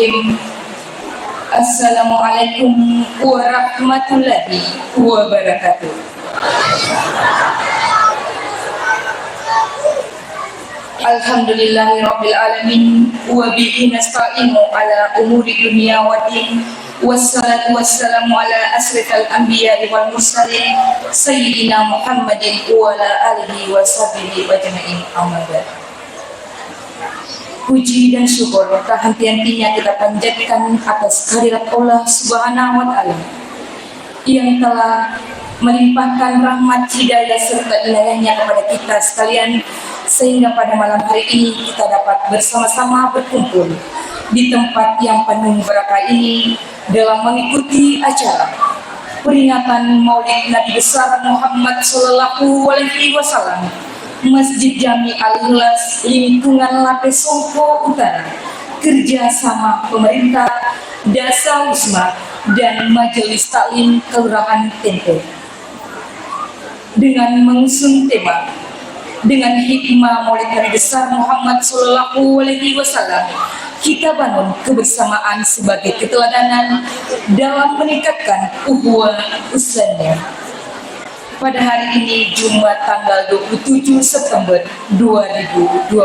Bismillahirrahmanirrahim. Assalamualaikum warahmatullahi wabarakatuh. Alhamdulillahirabbil alamin wa bihi nasta'inu ala umuri dunya waddin. Wassalatu wassalamu ala asrafil anbiya'i wal mursalin sayyidina Muhammadin wa ala alihi wa sahbihi ajma'in. Amma ba'd. Puji dan syukur tak henti-hentinya kita panjatkan atas kehadirat Allah Subhanahu wa Ta'ala yang telah melimpahkan rahmat, hidayah serta inayahnya kepada kita sekalian, sehingga pada malam hari ini kita dapat bersama-sama berkumpul di tempat yang penuh berkah ini dalam mengikuti acara peringatan Maulid Nabi besar Muhammad Sallallahu Alaihi Wasallam, Masjid Jami Al-Ikhlas, lingkungan Lapis Songko Utara, kerjasama pemerintah, Dasa Wisma, dan Majelis Taklim Kelurahan Tempe, dengan mengusung tema dengan hikmah Maulid Nabi besar Muhammad Sallallahu Alaihi Wasallam, kita bangun kebersamaan sebagai keteladanan dalam meningkatkan ukhuwah Islamiyah. Pada hari ini Jumat tanggal 27 September 2024.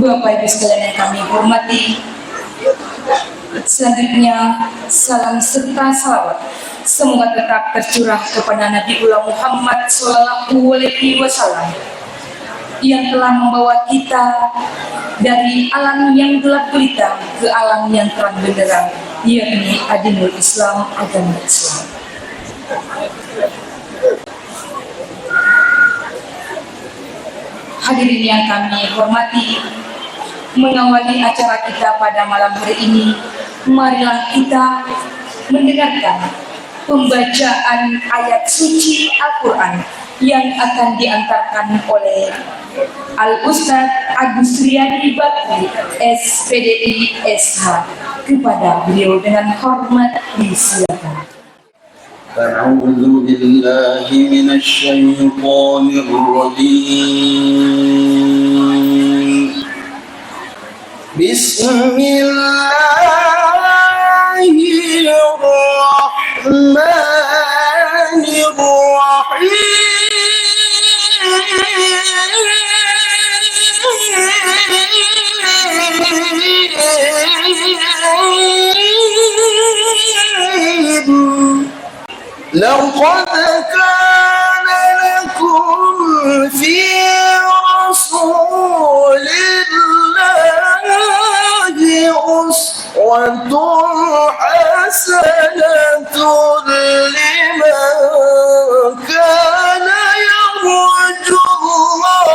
Bapak Ibu sekalian yang kami hormati, selanjutnya salam serta salawat semoga tetap tercurah kepada Nabiullah Muhammad Sallallahu Alaihi Wasallam yang telah membawa kita dari alam yang gelap gulita ke alam yang terang benderang, yakni Adinul Islam, agama Islam. Hadirin yang kami hormati, mengawali acara kita pada malam hari ini, marilah kita mendengarkan pembacaan ayat suci Al-Quran yang akan diantarkan oleh Al-Ustadz Agus Riyadi Bakri, SPDI SH. Kepada beliau dengan hormat disilakan. A'udzu billahi minasy syaithanir rajim. Bismillahirrahmanirrahim. لقد كان لكم في رسول الله أسوة حسنة لمن كان يرجو الله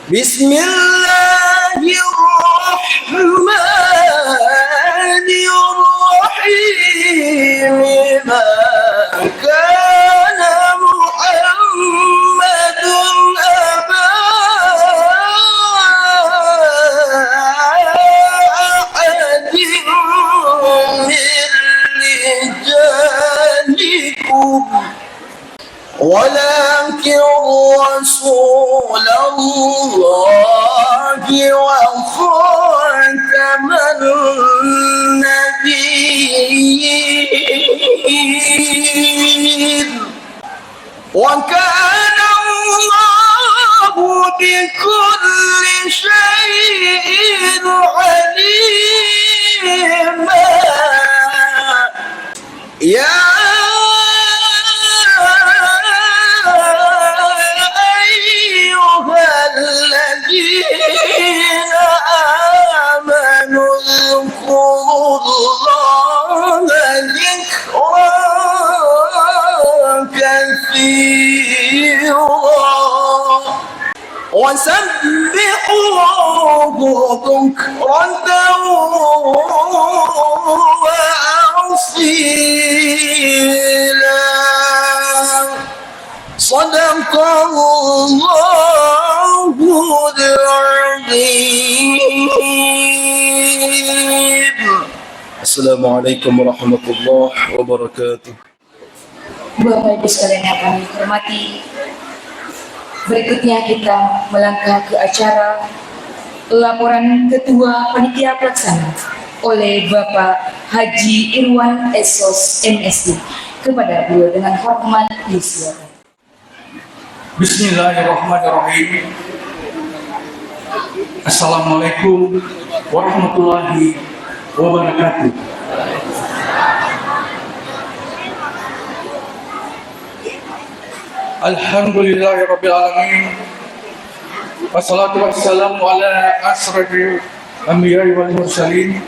Bismillahirrahmanirrahim. Ma kana Muhammadun aba ahadin min rijalikum ولكن رسول الله وخاتم النبيين وكان الله بكل شيء عليما. يا الذين آمنوا اذكروا الله ذكرا كثيرا وسبحوه بكرة وأصيلا صدق الله العظيم. السلام عليكم ورحمة الله وبركاته. Bapak Ibu sekalian yang kami hormati, berikutnya kita melangkah ke acara laporan Ketua Panitia Pelaksana oleh Bapak Haji Irwan Esos MSI. Kepada beliau dengan hormat disilakan. Bismillahirrahmanirrahim. Assalamualaikum warahmatullahi wabarakatuh. Alhamdulillahirabbil alamin. Wassalatu wassalamu ala asrafil anbiya'i wal mursalin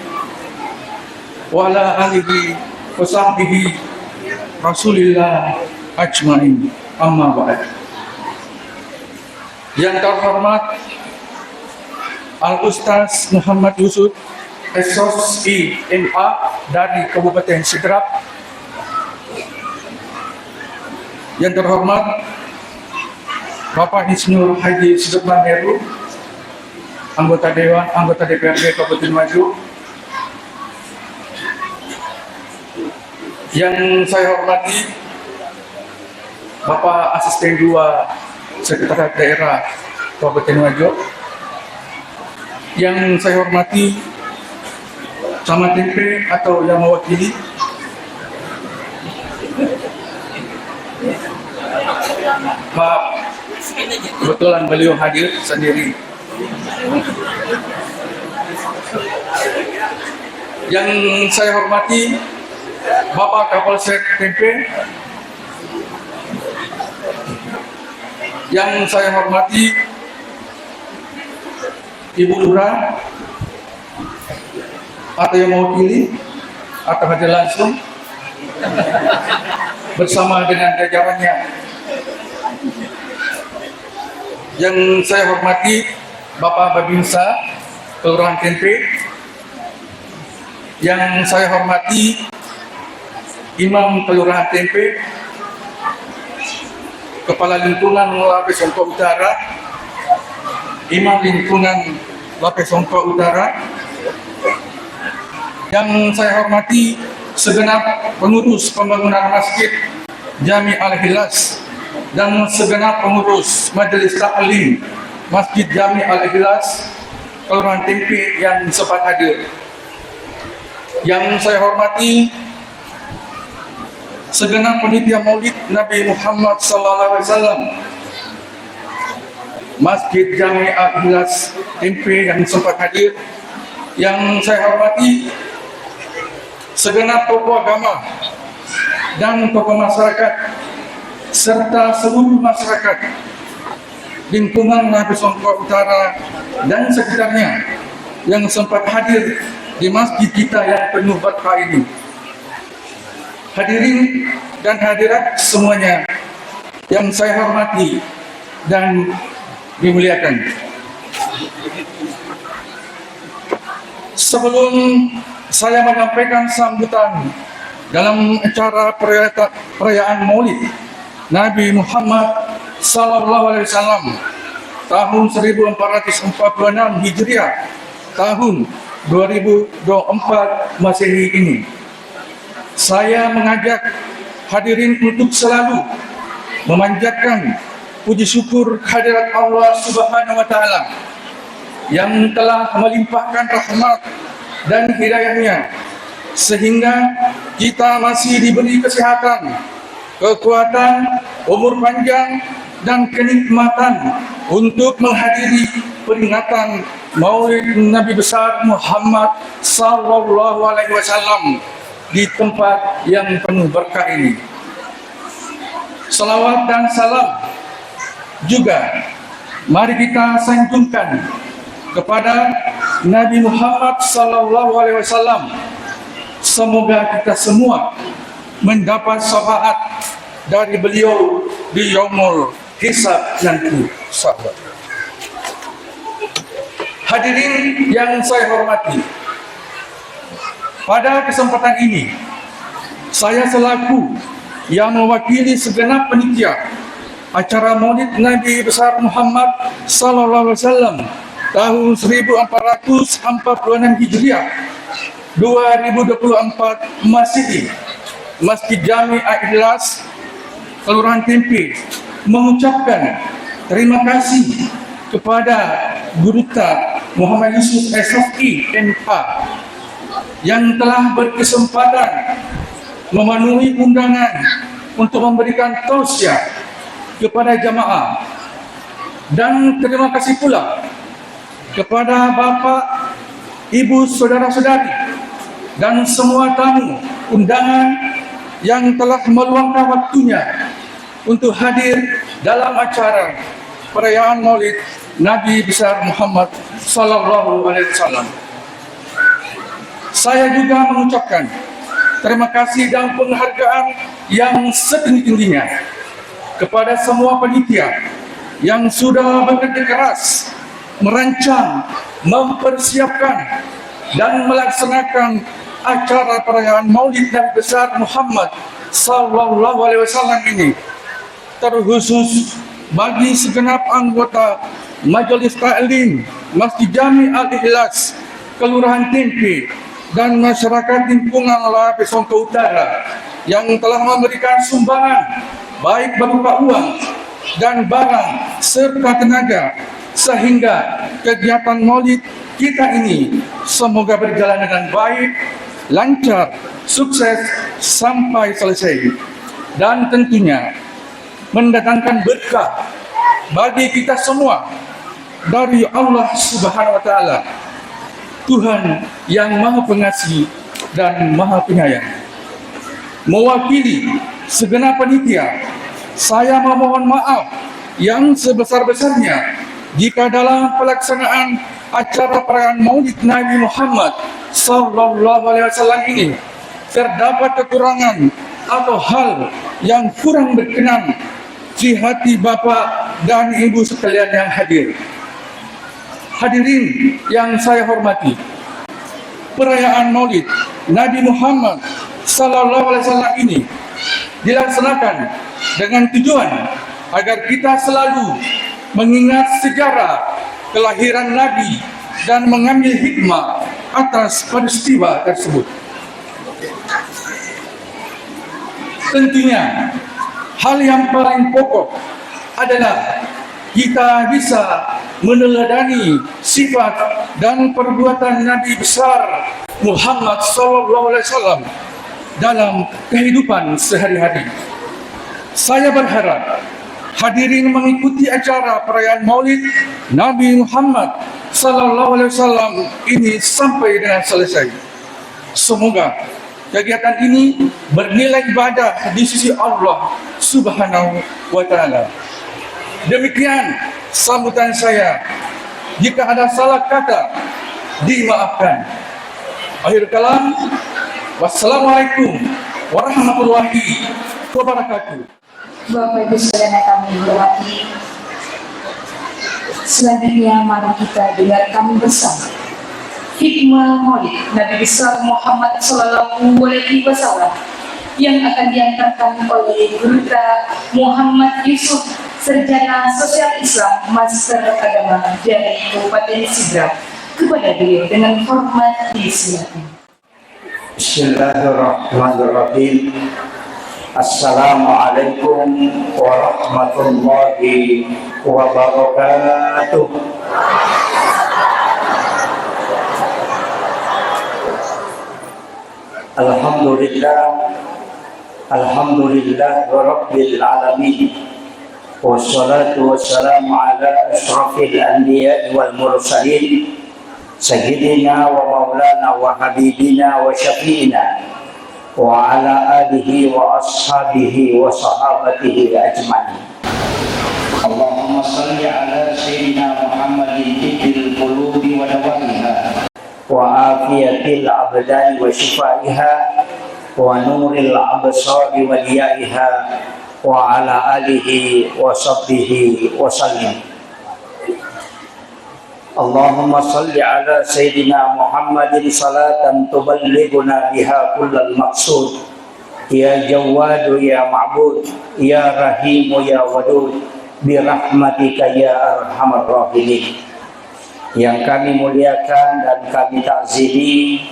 wa ala alihi wa sahbihi Rasulillah ajmain. Amma ba'd. Yang terhormat Al-Ustaz Muhammad Yusuf Esos IMA dari Kabupaten Sidrap. Yang terhormat Bapak Insinyur Haji Sudirman Heru, anggota Dewan, anggota DPRD Kabupaten Maju. Yang saya hormati Bapak Asisten 2 Sekretariat Daerah Kabupaten Maju. Yang saya hormati Camat Tempe atau yang mewakili Pak, kebetulan beliau hadir sendiri. Yang saya hormati Bapak Kapolsek Tempe. Yang saya hormati Ibu Lurah atau yang mewakili atau hadir langsung bersama dengan jajarannya. Yang saya hormati Bapak Babinsa Kelurahan Tempe. Yang saya hormati Imam Kelurahan Tempe, Kepala Lingkungan Lapis Songko Utara, Imam Lingkungan Lapis Songko Utara. Yang saya hormati segenap pengurus pembangunan Masjid Jami Al-Ikhlas dan segenap pengurus Majelis Taklim Masjid Jami Al-Ikhlas Kelurahan Tempe yang sempat hadir. Yang saya hormati segenap panitia Maulid Nabi Muhammad SAW Masjid Jami Al-Ikhlas Tempe yang sempat hadir. Yang saya hormati segenap tokoh agama dan tokoh masyarakat serta seluruh masyarakat lingkungan Lapis Songko Utara dan sekitarnya yang sempat hadir di masjid kita yang penuh berkah ini. Hadirin dan hadirat semuanya yang saya hormati dan dimuliakan. Sebelum saya menyampaikan sambutan dalam acara perayaan Maulid Nabi Muhammad Sallallahu Alaihi Wasallam tahun 1446 Hijriah tahun 2024 Masehi ini, saya mengajak hadirin untuk selalu memanjatkan puji syukur kehadirat Allah Subhanahu wa Ta'ala yang telah melimpahkan rahmat dan hidayahnya sehingga kita masih diberi kesehatan, kekuatan, umur panjang dan kenikmatan untuk menghadiri peringatan Maulid Nabi besar Muhammad Sallallahu Alaihi Wasallam di tempat yang penuh berkah ini. Salawat dan salam juga mari kita sanjungkan kepada Nabi Muhammad Sallallahu Alaihi Wasallam. Semoga kita semua mendapat syafaat dari beliau di yaumul hisab nanti. Sahabat. Hadirin yang saya hormati, pada kesempatan ini saya selaku yang mewakili segenap panitia acara Maulid Nabi besar Muhammad sallallahu alaihi wasallam tahun 1446 Hijriah 2024 Masehi, Masjid Jami Al-Ikhlas Kelurahan Tempe, mengucapkan terima kasih kepada Guruta Muhammad Yusuf SFI MA yang telah berkesempatan memenuhi undangan untuk memberikan tausiah kepada jamaah, dan terima kasih pula kepada Bapak, Ibu, Saudara-saudari dan semua tamu undangan yang telah meluangkan waktunya untuk hadir dalam acara perayaan Maulid Nabi besar Muhammad sallallahu alaihi wasallam. Saya juga mengucapkan terima kasih dan penghargaan yang setinggi-tingginya kepada semua panitia yang sudah bekerja keras merancang, mempersiapkan dan melaksanakan acara perayaan Maulid Nabi besar Muhammad sallallahu alaihi wasallam ini, terkhusus bagi segenap anggota Majelis Taklim Masjid Jami Al-Ikhlas Kelurahan Tempe dan masyarakat lingkungan Lapis Songko Utara yang telah memberikan sumbangan baik berupa uang dan barang serta tenaga, sehingga kegiatan Maulid kita ini semoga berjalan dengan baik, lancar, sukses sampai selesai, dan tentunya mendatangkan berkah bagi kita semua dari Allah Subhanahu wa taala, Tuhan yang Maha Pengasih dan Maha Penyayang. Mewakili segenap panitia, saya memohon maaf yang sebesar-besarnya jika dalam pelaksanaan acara perayaan Maulid Nabi Muhammad sallallahu alaihi wasallam ini terdapat kekurangan atau hal yang kurang berkenan di hati Bapak dan Ibu sekalian yang hadir. Hadirin yang saya hormati, perayaan Maulid Nabi Muhammad sallallahu alaihi wasallam ini dilaksanakan dengan tujuan agar kita selalu mengingat sejarah kelahiran Nabi dan mengambil hikmah atas peristiwa tersebut. Tentunya hal yang paling pokok adalah kita bisa meneladani sifat dan perbuatan Nabi besar Muhammad sallallahu alaihi wasallam dalam kehidupan sehari-hari. Saya berharap hadirin mengikuti acara perayaan Maulid Nabi Muhammad sallallahu alaihi wasallam ini sampai dengan selesai. Semoga kegiatan ini bernilai ibadah di sisi Allah Subhanahu wa taala. Demikian sambutan saya. Jika ada salah kata, dimaafkan. Akhir kalam, wassalamualaikum warahmatullahi wabarakatuh. Bapak Ibu sekalian yang kami hormati, selanjutnya mari kita dengarkan bersama hikmah Maulid Nabi besar Muhammad sallallahu alaihi wasallam yang akan diantarkan oleh Guruta Muhammad Yusuf, Sarjana Sosial Islam, Master Agama dari Kabupaten Sidrap. Kepada beliau dengan hormat disilakan. Bismillahirrahmanirrahim. Assalamualaikum warahmatullahi wabarakatuh. Alhamdulillah rabbil alamin. Wassalatu wassalamu ala ashrafil anbiya wal mursalin sayyidina wa maulana wa habibina wa syafi'ina wa ala alihi wa ashabihi wa sahabatihi ajma'in. Allahumma salli ala sayyidina Muhammadin tibbil qulubi wa dawaiha wa afiyatil abdani wa shifaiha wa nuril absari wa diyaiha wa ala alihi wa sahbihi wa sallim. Allahumma salli ala Sayyidina Muhammadin salatan tuballighuna biha kullal maqsud. Ya Jawadu ya Ma'bud, ya Rahimu ya Wadud, birahmatika ya Arhamar Rahimin. Yang kami muliakan dan kami takzimi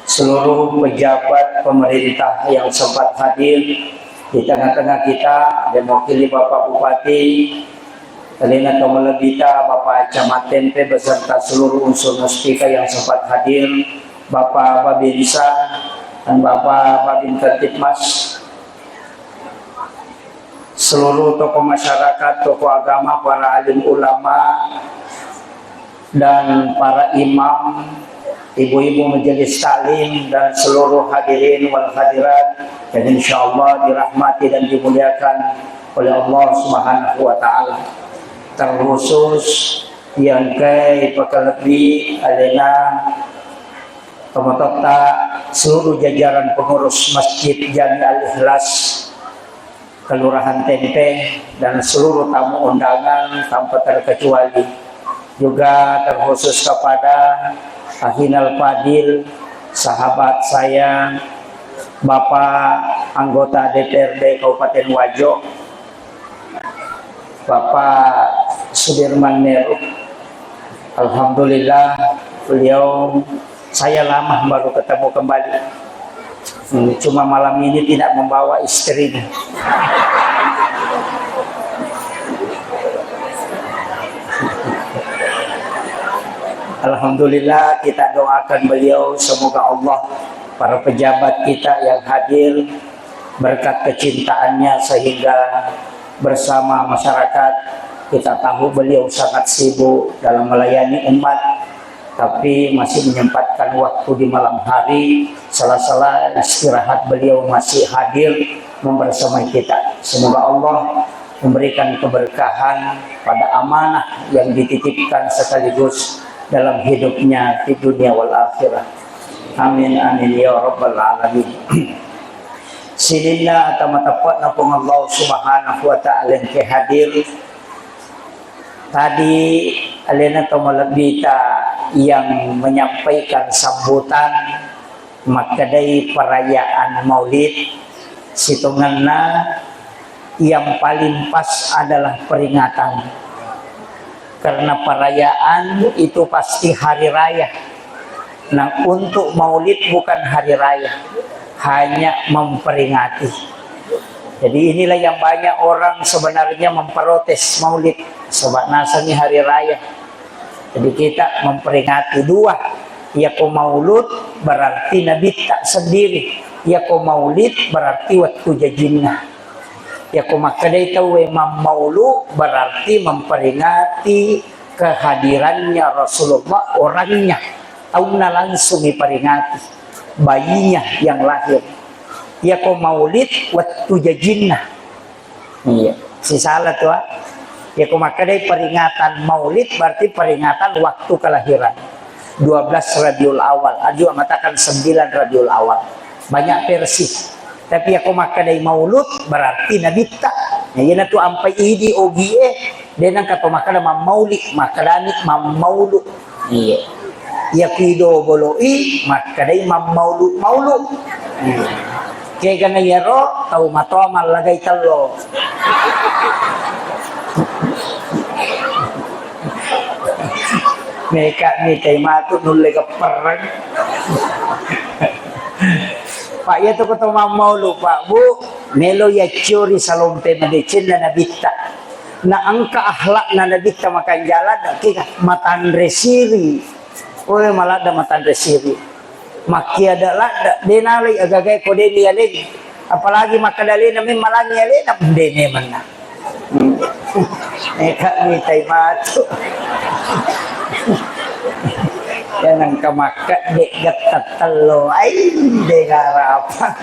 seluruh pejabat pemerintah yang sempat hadir di tengah-tengah kita, ada mewakili Bapak Bupati Kalina Tomalabita, Bapak Camat Tempe beserta seluruh unsur muspika yang sempat hadir, Bapak Babinsa dan Bapak Babin Kertipmas, seluruh tokoh masyarakat, tokoh agama, para alim ulama dan para imam, ibu-ibu majelis taklim dan seluruh hadirin wal hadirat yang insyaallah dirahmati dan dimuliakan oleh Allah Subhanahu wa taala. Terkhusus yang kai pekelebih alena pemerintah seluruh jajaran pengurus Masjid Jami Al-Ikhlas Kelurahan Tempe dan seluruh tamu undangan tanpa terkecuali, juga terkhusus kepada Ahinal Fadil, sahabat saya, Bapak anggota DPRD Kabupaten Wajo, Bapak Sudirman Meru. Alhamdulillah beliau saya lama baru ketemu kembali. Cuma malam ini tidak membawa istrinya. Alhamdulillah kita doakan beliau semoga Allah, para pejabat kita yang hadir berkat kecintaannya sehingga bersama masyarakat. Kita tahu beliau sangat sibuk dalam melayani umat, tapi masih menyempatkan waktu di malam hari, sela-sela istirahat beliau masih hadir membersamai kita. Semoga Allah memberikan keberkahan pada amanah yang dititipkan sekaligus dalam hidupnya di dunia wal akhirah. Amin amin ya rabbal alamin. Sidina atau matapat napung Allah Subhanahu wa ta'ala yang hadir tadi alena tomalabita yang menyampaikan sambutan makadai perayaan Maulid situnganna yang paling pas adalah peringatan, karena perayaan itu pasti hari raya. Nah, untuk Maulid bukan hari raya, hanya memperingati. Jadi inilah yang banyak orang sebenarnya memprotes Maulid, sebab nasanya hari raya. Jadi kita memperingati dua, ya ko Maulud berarti Nabi tak sendiri, ya ko Maulid berarti waktu jajinna, ya ko makadai tahu Imam Maulud berarti memperingati kehadirannya Rasulullah, orangnya tauna langsung diperingati bayinya yang lahir. Ya ko Maulid waktu jajinna, iya si salah tuh. Ya ko makadai peringatan Maulid berarti peringatan waktu kelahiran 12 Rabiul Awal, ada juga mengatakan 9 Rabiul Awal, banyak versi. Tapi ya ko makadai Maulud berarti Nabi tak ya yana tu ampai idi ogie denang kato makada Maulid makadani Maulud. Iya ya kido boloi makadai Maulud Maulud. Kaya gana yaro tau mato malagay talo. Mereka ni kay matut nulay ka perang. Pak ya to ko to Maulud Pak Bu melo ya curi salompe medicin na nabita. Na ang kaakhlak na nabita makan jalan kaya matan resiri. Oleh malada matan resiri. Maki adalah denali agagay ko deni alin, apalagi makadali namin malangi alin na deni man na. Eka ni tay mato. Yan ang kamaka de gatatalo ay de garapan.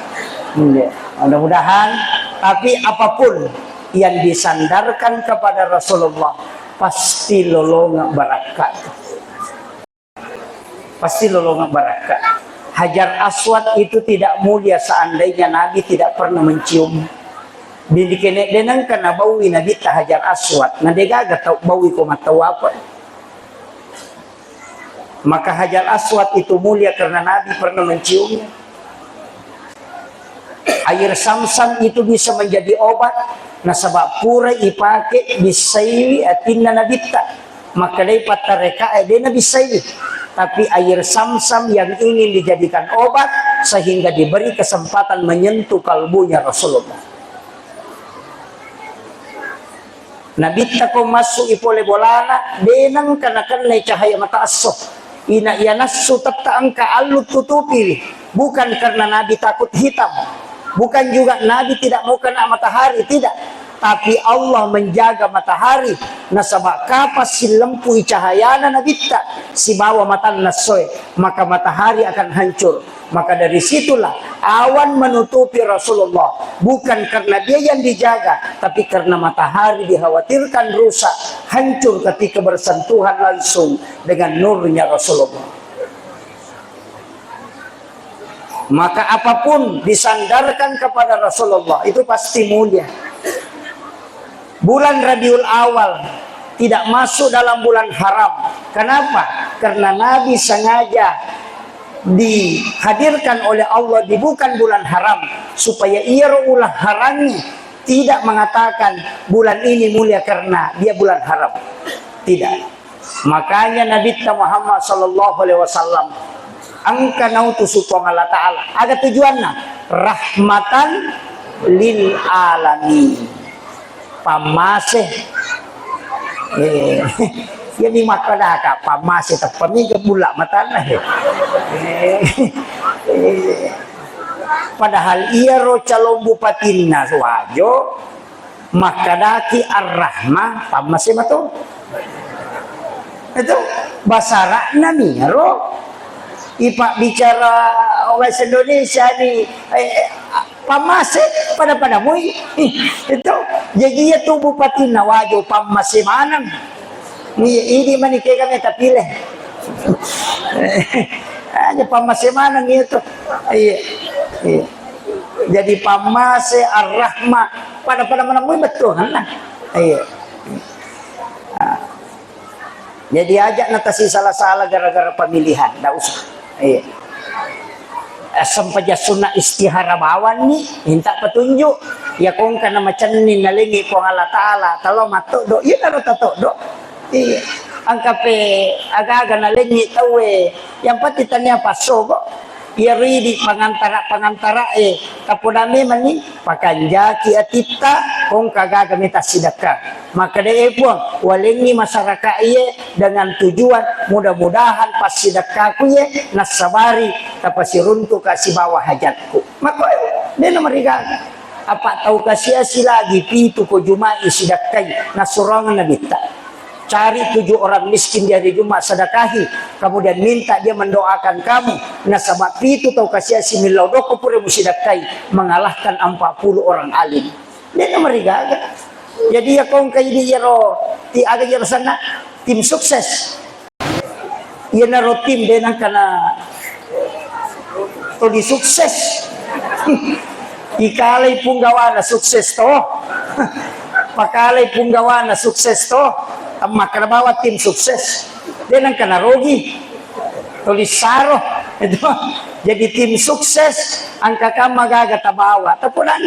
Hindi. Mudah-mudahan tapi apapun yang disandarkan kepada Rasulullah pasti lolong barakat. Pasti lolong barakat. Hajar Aswad itu tidak mulia seandainya Nabi tidak pernah mencium. Bili kene denang kana bawi Nabi ta Hajar Aswad. Nandegaga tau bawi ko matawa apa. Maka Hajar Aswad itu mulia karena Nabi pernah menciumnya. Air Samsam itu bisa menjadi obat. Nah sebab pura ipake bisaiwi atinna nabita. Maka dari patareka dia bisaiwi. Tapi air Samsam yang ingin dijadikan obat sehingga diberi kesempatan menyentuh kalbunya Rasulullah. Nabi tako masuk ipole bolana denang kanakan lay cahaya mata asoh. Ina ianasu tatta angka alut tutupi. Bukan karena Nabi takut hitam. Bukan juga Nabi tidak mau kena matahari, tidak. Tapi Allah menjaga matahari. Nasabak kapas si lempu cahayana Nabi tak si bawa mata nasoy, maka matahari akan hancur. Maka dari situlah awan menutupi Rasulullah. Bukan karena dia yang dijaga, tapi karena matahari dikhawatirkan rusak, hancur ketika bersentuhan langsung dengan nurnya Rasulullah. Maka apapun disandarkan kepada Rasulullah itu pasti mulia. Bulan Rabiul Awal tidak masuk dalam bulan haram. Kenapa? Karena Nabi sengaja dihadirkan oleh Allah di bukan bulan haram supaya ia ulah haramnya tidak mengatakan bulan ini mulia karena dia bulan haram. Tidak. Makanya Nabi Muhammad sallallahu alaihi wasallam angka nautu supong Allah Ta'ala ada tujuannya rahmatan lil alamin pamase jadi makada ka pamase tapami ke bulak matana padahal ia ro calon bupatinna wajo makadaki ar-rahmah pamase mato itu basara nami ro ipak bicara bahasa Indonesia ni pamase pada mui itu jadi ya tu bupati nawajo pamase manang ini manike kami tapile aja pamase manang itu jadi pamase ar-rahmah pada mana mui betul lah jadi ajak natasi salah-salah gara-gara pemilihan enggak usah sampaja sunnah istihara bawan ni minta petunjuk ya kong kana macam ni nalingi ko Allah Taala talo mato do iya karo tato do angkape aga-aga nalingi tawe yang pati tanya paso ko ya ridi pangantara kapodame mani pakanjaki atita kong kagaga mita sidaka maka dee puang walingi masyarakat iye dengan tujuan mudah-mudahan pas sidakaku ye nasabari tapasiruntu kasih bawah hajatku maka dia nomor tiga apa tahu kasih lagi pitu ko jumai sidakai nasurangan nabita cari 7 orang miskin di hari Jumat sedekahi kemudian minta dia mendoakan kamu nasabak pitu tahu kasih milau doko pure musidakai mengalahkan 40 orang alim dia nomor tiga jadi ya kong kayak dia ro ti aga jero sana tim sukses ya naro tim denang kana to di sukses ikalay punggawana sukses to pakalay punggawana sukses to maka bawa tim sukses denang kana rogi tulis saro itu jadi tim sukses angka kama gaga tabawa tapunan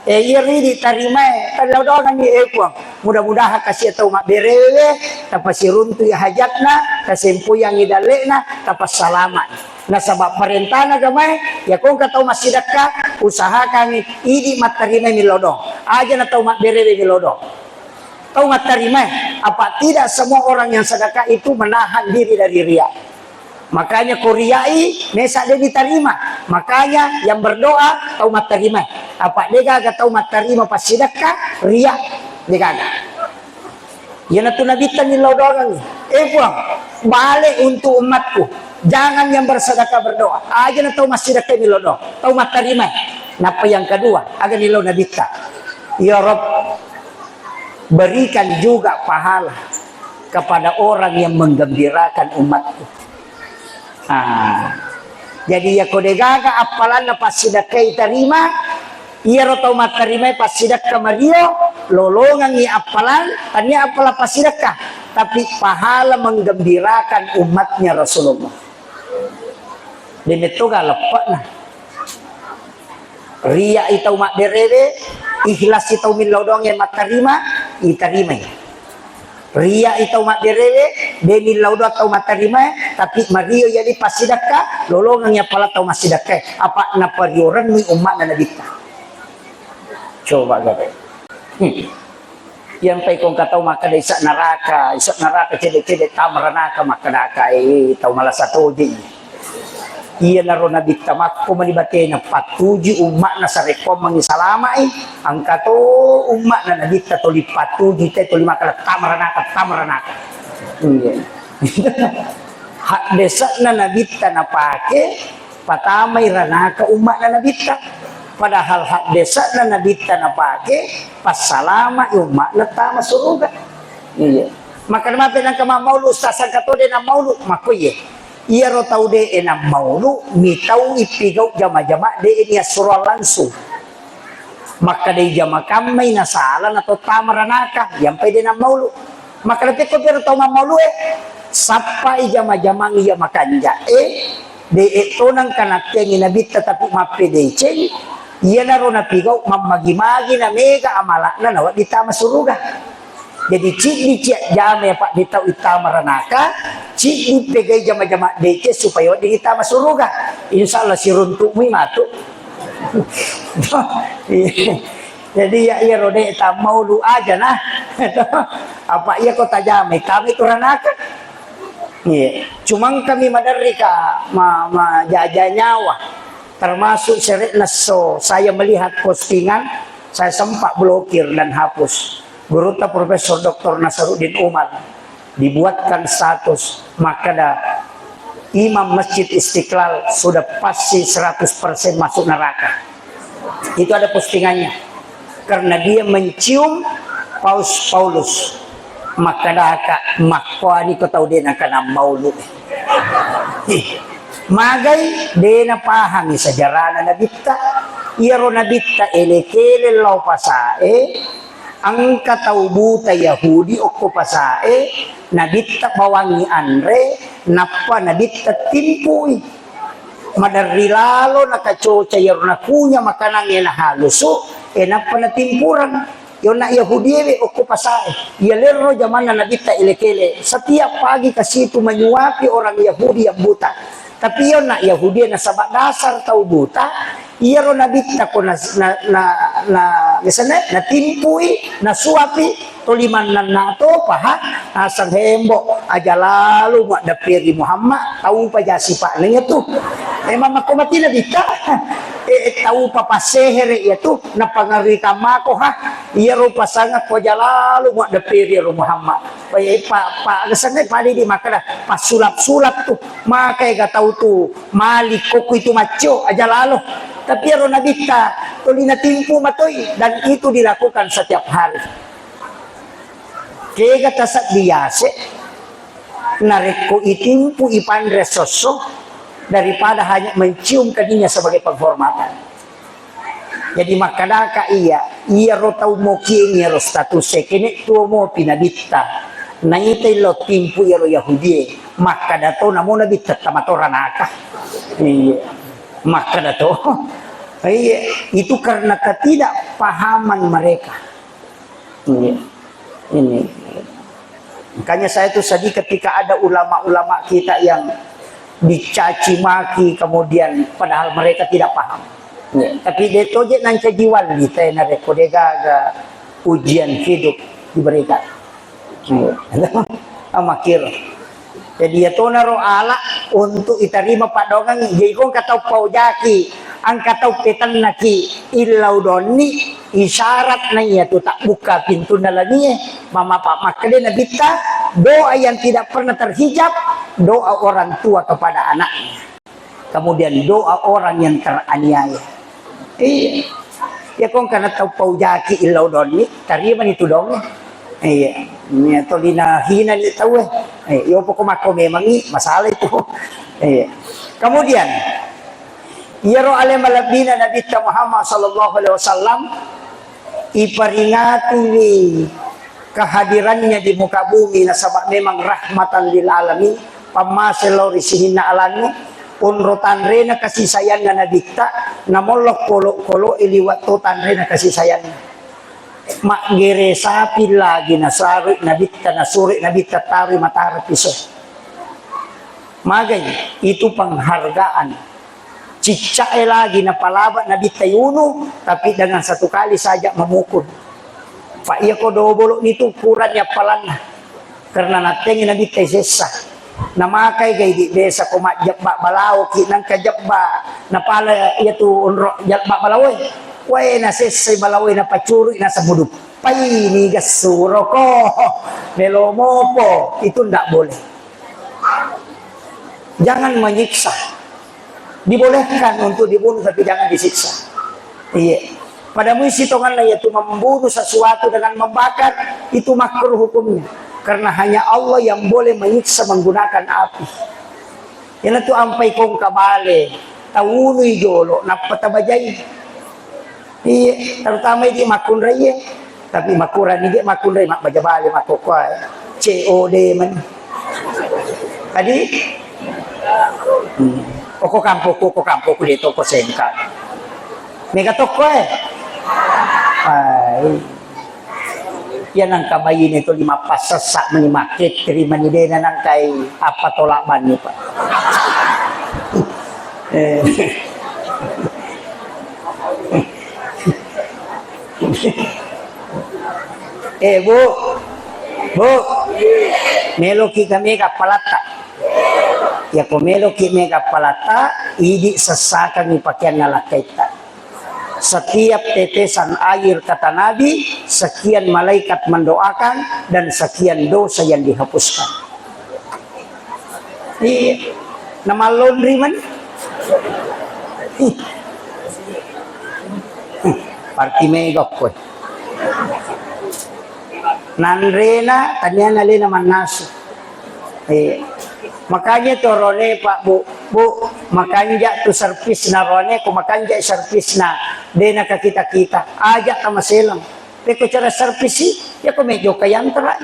iri diterima kalau doang ni ekuang mudah-mudahan kasih tahu mak berewe tapasi runtu ya hajatna kasempu yang idalena tapas salamat na sabab perintah na gamay ya kung kataw masidaka usaha kami idi matarima milodong aja na tahu mak berewe milodong tahu matarima apa tidak semua orang yang sedekah itu menahan diri dari riya. Makanya kuriai mesa dia diterima. Makanya yang berdoa tahu mat terima. Apa dia gaga tahu mat terima pas sedekah ria dia gaga. Ya natu nabi tanil doang. Puang balik untuk umatku. Jangan yang bersedekah berdoa. Aja na tahu mas sedekah nilodo. Tahu mat terima. Napa yang kedua agar nilau nabi ta. Ya Rabb berikan juga pahala kepada orang yang menggembirakan umatku. Jadi ya kode gaga apalan na pasidakai terima iya rotau materimai pasidak kamario lolongan ni apalan tanya apala pasidakah tapi pahala menggembirakan umatnya Rasulullah. Demitu gak lepak nah. Ria itu mak derewe, ikhlas itu min laudong yang mak terima, iterima. Ria itu mak derewe, demi laudong atau mak terima, tapi Mario jadi pasidaka, lolongnya pala tau masidaka. Apa na pariuran ni umat na nabita. Coba gabe. Yang pay kong kataw maka isak neraka cedek-cedek tamaranaka makadaka tahu malah satu di. Iya naro nabi tamak ko manibate na patuji umat na sa rekom mangisalama ang kato umat na nabi tatuli patuji te tuli makala tamaranaka. Iya. Hak desa na nabi na pake patamay ranaka umat na nabi padahal hak desa na nabi na pake pasalama umat na tama suruga. Iya. Maka naman ang kamamaulu sa sangkatode na maulu makuye. Iya ro tau de enam maulu mitau ipigau jama-jama de ini surah langsung. Maka de jama kamay na salan atau tamaranaka yang pwede na maulu. Maka lepe ko pero tau maulu sapa jama-jama iya makanja de ito nang kanateng inabit tetapi mapede ceng iya na ro napigau mamagi-magi na mega amala na nawa di tama suruga. Jadi cik di cik jama pak di tau itama ranaka, cik di pegai jama-jama dece supaya di itama suruga. Insya Allah si runtuk mi matu. Jadi ya iya rode tak mau lu aja nah. Apa iya kota jama kami tu ranaka. Iya. Cuma kami madarika jaja nyawa. Termasuk seret naso saya melihat postingan, saya sempat blokir dan hapus. Guruta Profesor Dr. Nasaruddin Umar dibuatkan status maka imam Masjid Istiqlal sudah pasti 100% masuk neraka. Itu ada postingannya karena dia mencium Paus Paulus maka makwani ko tau din ang kanang maulud. Magay dena pahang sejarah na nabita iro nabita elekele law pasae ang kataubuta Yahudi o kupasae nabita bawangi andre napa nabita timpuy madari lalo nakacoca yaro na kunya makanang na haluso napa na timpuran yon na Yahudi o kupasae yalero zaman na nabita ilekele setiap pagi kasitu menyuapi orang Yahudi yang buta tapi yon na Yahudi na sabak dasar tau buta iyaro nabita ko na timpuy na suapi tuliman na nato paha asang hembo aja lalu mak dapiri Muhammad tahu pa jasi pak nanya tu mama ko mati nabita tahu pa paseher itu na pangarita mako ha iyaro pasangat ko aja lalu mak dapiri Muhammad pa kesanay pali di makada pasulap-sulap tu makai ga tahu tu malik koko itu macho aja lalu tapi aro nabita tuli na timpu matoy dan itu dilakukan setiap hari. Kaya tasat biyase nareko itimpu ipandre soso daripada hanya mencium kadinya sebagai penghormatan. Jadi makadaka iya ro tau mo kini ro status kini tuo mo pinabita na itay lo timpu iro Yahudi makadato na mo nabita tamatoranaka. Iya. Maka dato itu karena ketidakpahaman mereka. Ini makanya saya tuh sedih ketika ada ulama-ulama kita yang dicaci maki kemudian padahal mereka tidak paham. Tapi detoje nanti jiwal kita na rekodega ujian hidup diberikan. Amakir. Jadi itu naro ala untuk iterima pak dongang jadi kong katau paujaki ang katau petan naki ilau doni isyarat na iya tu tak buka pintu na lagi mama pak makade nabita doa yang tidak pernah terhijab doa orang tua kepada anaknya kemudian doa orang yang teraniaya ya kong karena tau paujaki ilau doni terima itu dong iya ini atau hina ni tahu yo pokok mako memang masalah itu kemudian yaro alim alabina Nabi Muhammad sallallahu alaihi wasallam iperingati kehadirannya di muka bumi nasabak memang rahmatan lil alamin pamaselor isihina alani unrutan rena kasih sayang na dikta namolok kolo iliwat tutan rena kasih sayang mak gere sapi lagi nasari nabita nasuri nabita tari matara piso magay itu penghargaan cicak lagi na palabat nabita yuno tapi dengan satu kali saja memukul Pak iya ko dobolo nito ukurannya palana karena natengin nabita sesa namakay gay di desa ko majabba balaw kinang kajabba napala iya tu unro jabba balaway way na sesay balaway na pacuri na sa buduk pay ni gasuro ko melomo po itu ndak boleh jangan menyiksa dibolehkan untuk dibunuh tapi jangan disiksa iya pada musitongan yaitu membunuh sesuatu dengan membakar itu makruh hukumnya karena hanya Allah yang boleh menyiksa menggunakan api. Yan itu ampai kong kabale, tawunoy jolo, napatabajay. Iya, terutama di makunray tapi makuran hindi makunray makbajabali makukway. COD man. Tadi Koko kampo ko dito ko sengka. Mega toko Ay. Yan ang kabayin ito 5 pasasa manimakit terima ni dena nang kay apa tolaban niyo pa. Bu, meloki kami kapalata. Ya ko meloki me kapalata, idi sasakan ni pakyan nga lakaita. Setiap tetesan air kata Nabi, sekian malaikat mendoakan dan sekian dosa yang dihapuskan. Iya, nama laundry man. Parti megok ko. Nanrena, tanya nali naman naso. Makanya to rone Pak Bu, makanja to service na rone, kung makanja service na de na kakita-kita, aja ka maselang. Pero cara service, ya ko medyo kayantara.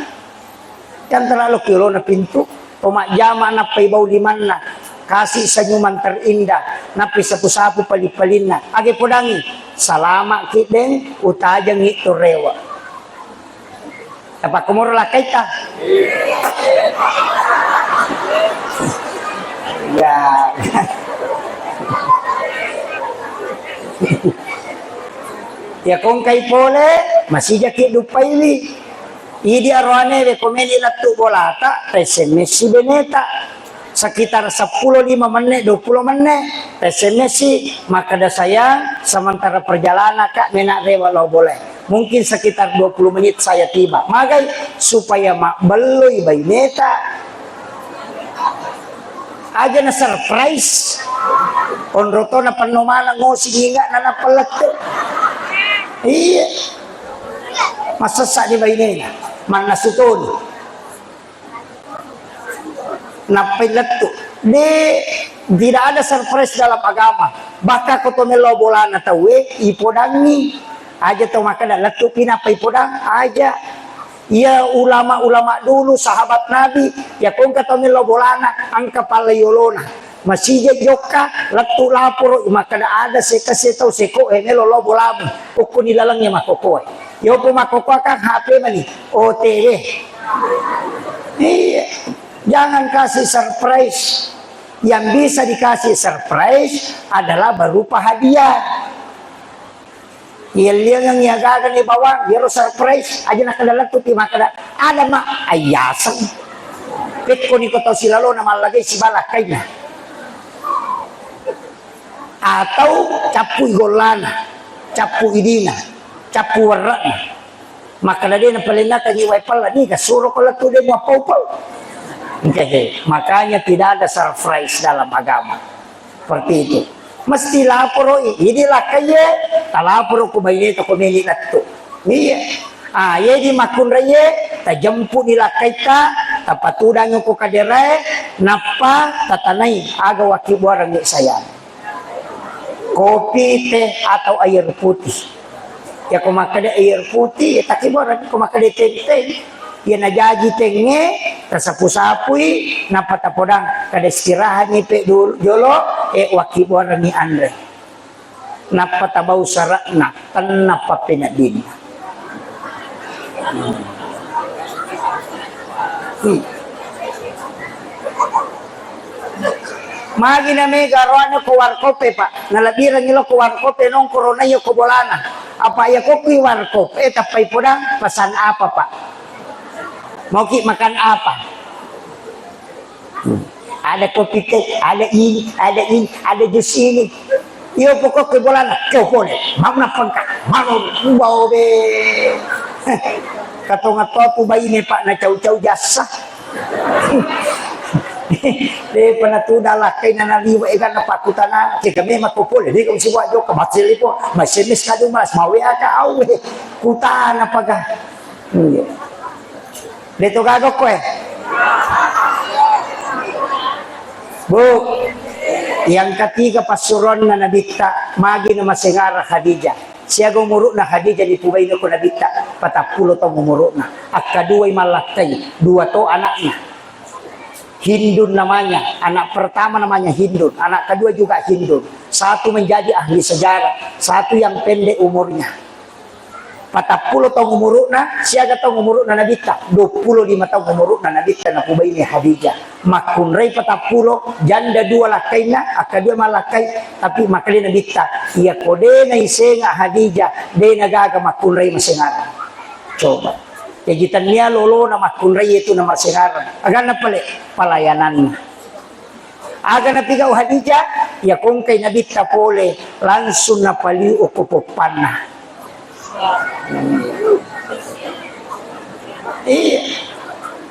Kantara lo kilo na pinto, pumakjama na paibaw liman na, kasi sa nyuman terindah, na pisapu-sapu palipalin na. Agi po dangi, salama kiteng, utajang ito rewa. Dapat kumurala kaita. Ya. Ya kung kay pole, masih jaki dupaili. Idi arwane be komeni latu bolata, SMS si beneta. Sekitar 15 menit, 20 menit, SMS maka ada sayang, sementara perjalanan kak menak rewa lo boleh. Mungkin sekitar 20 menit saya tiba. Magai supaya mak beloi baineta. Aja na surprise. Onroto na panumana ngosi hinga na napalat. Iya. Masasa di bainena. Manasutun. Napilat to. Tidak ada surprise dalam agama. Baka ko to melobola na tawe ipodangi. Aja to maka latu pinapay podang aja. Ya ulama-ulama dulu sahabat Nabi ya kung katomi lobolana ang kapalayolona masih joka latu laporo maka ada sekasetaw seko nelo lobolamu uko nilalangnya makoko yo po makoko kang HP mani OTW. Iya, jangan kasih surprise. Yang bisa dikasih surprise adalah berupa hadiah. Iya yang niagagan ni bawang, biro surprise, aja nakadalag to ti makada. Ada mak ayasan. Pit ko ni ko to silalo na malagay si balakay na. Atau capu igolana, capu idina, capu warna. Makada din na palina kani pala ni kasuro ko lang to din mo pau-pau. Okay. Makanya tidak ada surprise dalam agama. Seperti itu. Mesti laporo inilah kaya talaporo ko bayne to kumili natto iya ye di makun raye tajampu nila kaita tapatudang ko kadere napa tatanay aga waki buarang saya kopi teh atau air putih ya kumakade air putih takibuarang kumakade teh Ia najaji tenge, tasapu-sapui, napatapodang kada istirahat ni pe jolo, wakibuan ni Andre. Napatabau sarakna, tan napapinadin. Magi na may garuan ko warkope pa. Nalabiran nila ko warkope nung corona yung kubolana. Apa ya ko ki warkope tapay po na pasan apa pa. Mau ki makan apa? Ada kopi teh, ada ini, ada jus ini. Iyo po ko kubolana, kyo po ne. Mau na pangka, mau bau be. Katongat po ba ini pak na caw-caw jasa. Di panatuda lakay na naliwa ikan na pakutana kaya kami makupul hindi kung siwa jo kabatsili po masimis ka dumas mawi ka awe kutaan na pagka dito gagok ko Bu yang ketiga pasuron na nabikta magi na masingara Khadijah siya gumuro na Khadijah di pubay na ko nabikta patapulo to gumuro na at kaduay malakay dua to anaknya Hindun namanya, anak pertama namanya Hindun, anak kedua juga Hindun. Satu menjadi ahli sejarah, satu yang pendek umurnya. 40 tahun umurna, siaga tahun umurna nabita, 25 tahun umurna nabita na pubay ni Khadijah. Makunray 40, janda dua lakayna, akadua malakay, tapi makali nabita. Iya kode na isenga Khadijah, de nagaga makunray masingara. Coba. Kegiatan niya lolo na makunray itu na masingaran. Agan na pala palayanan na. Aga na pigaw Khadijah, ya kung kay nabita pole, langsung na pali o kupupan na. Iya.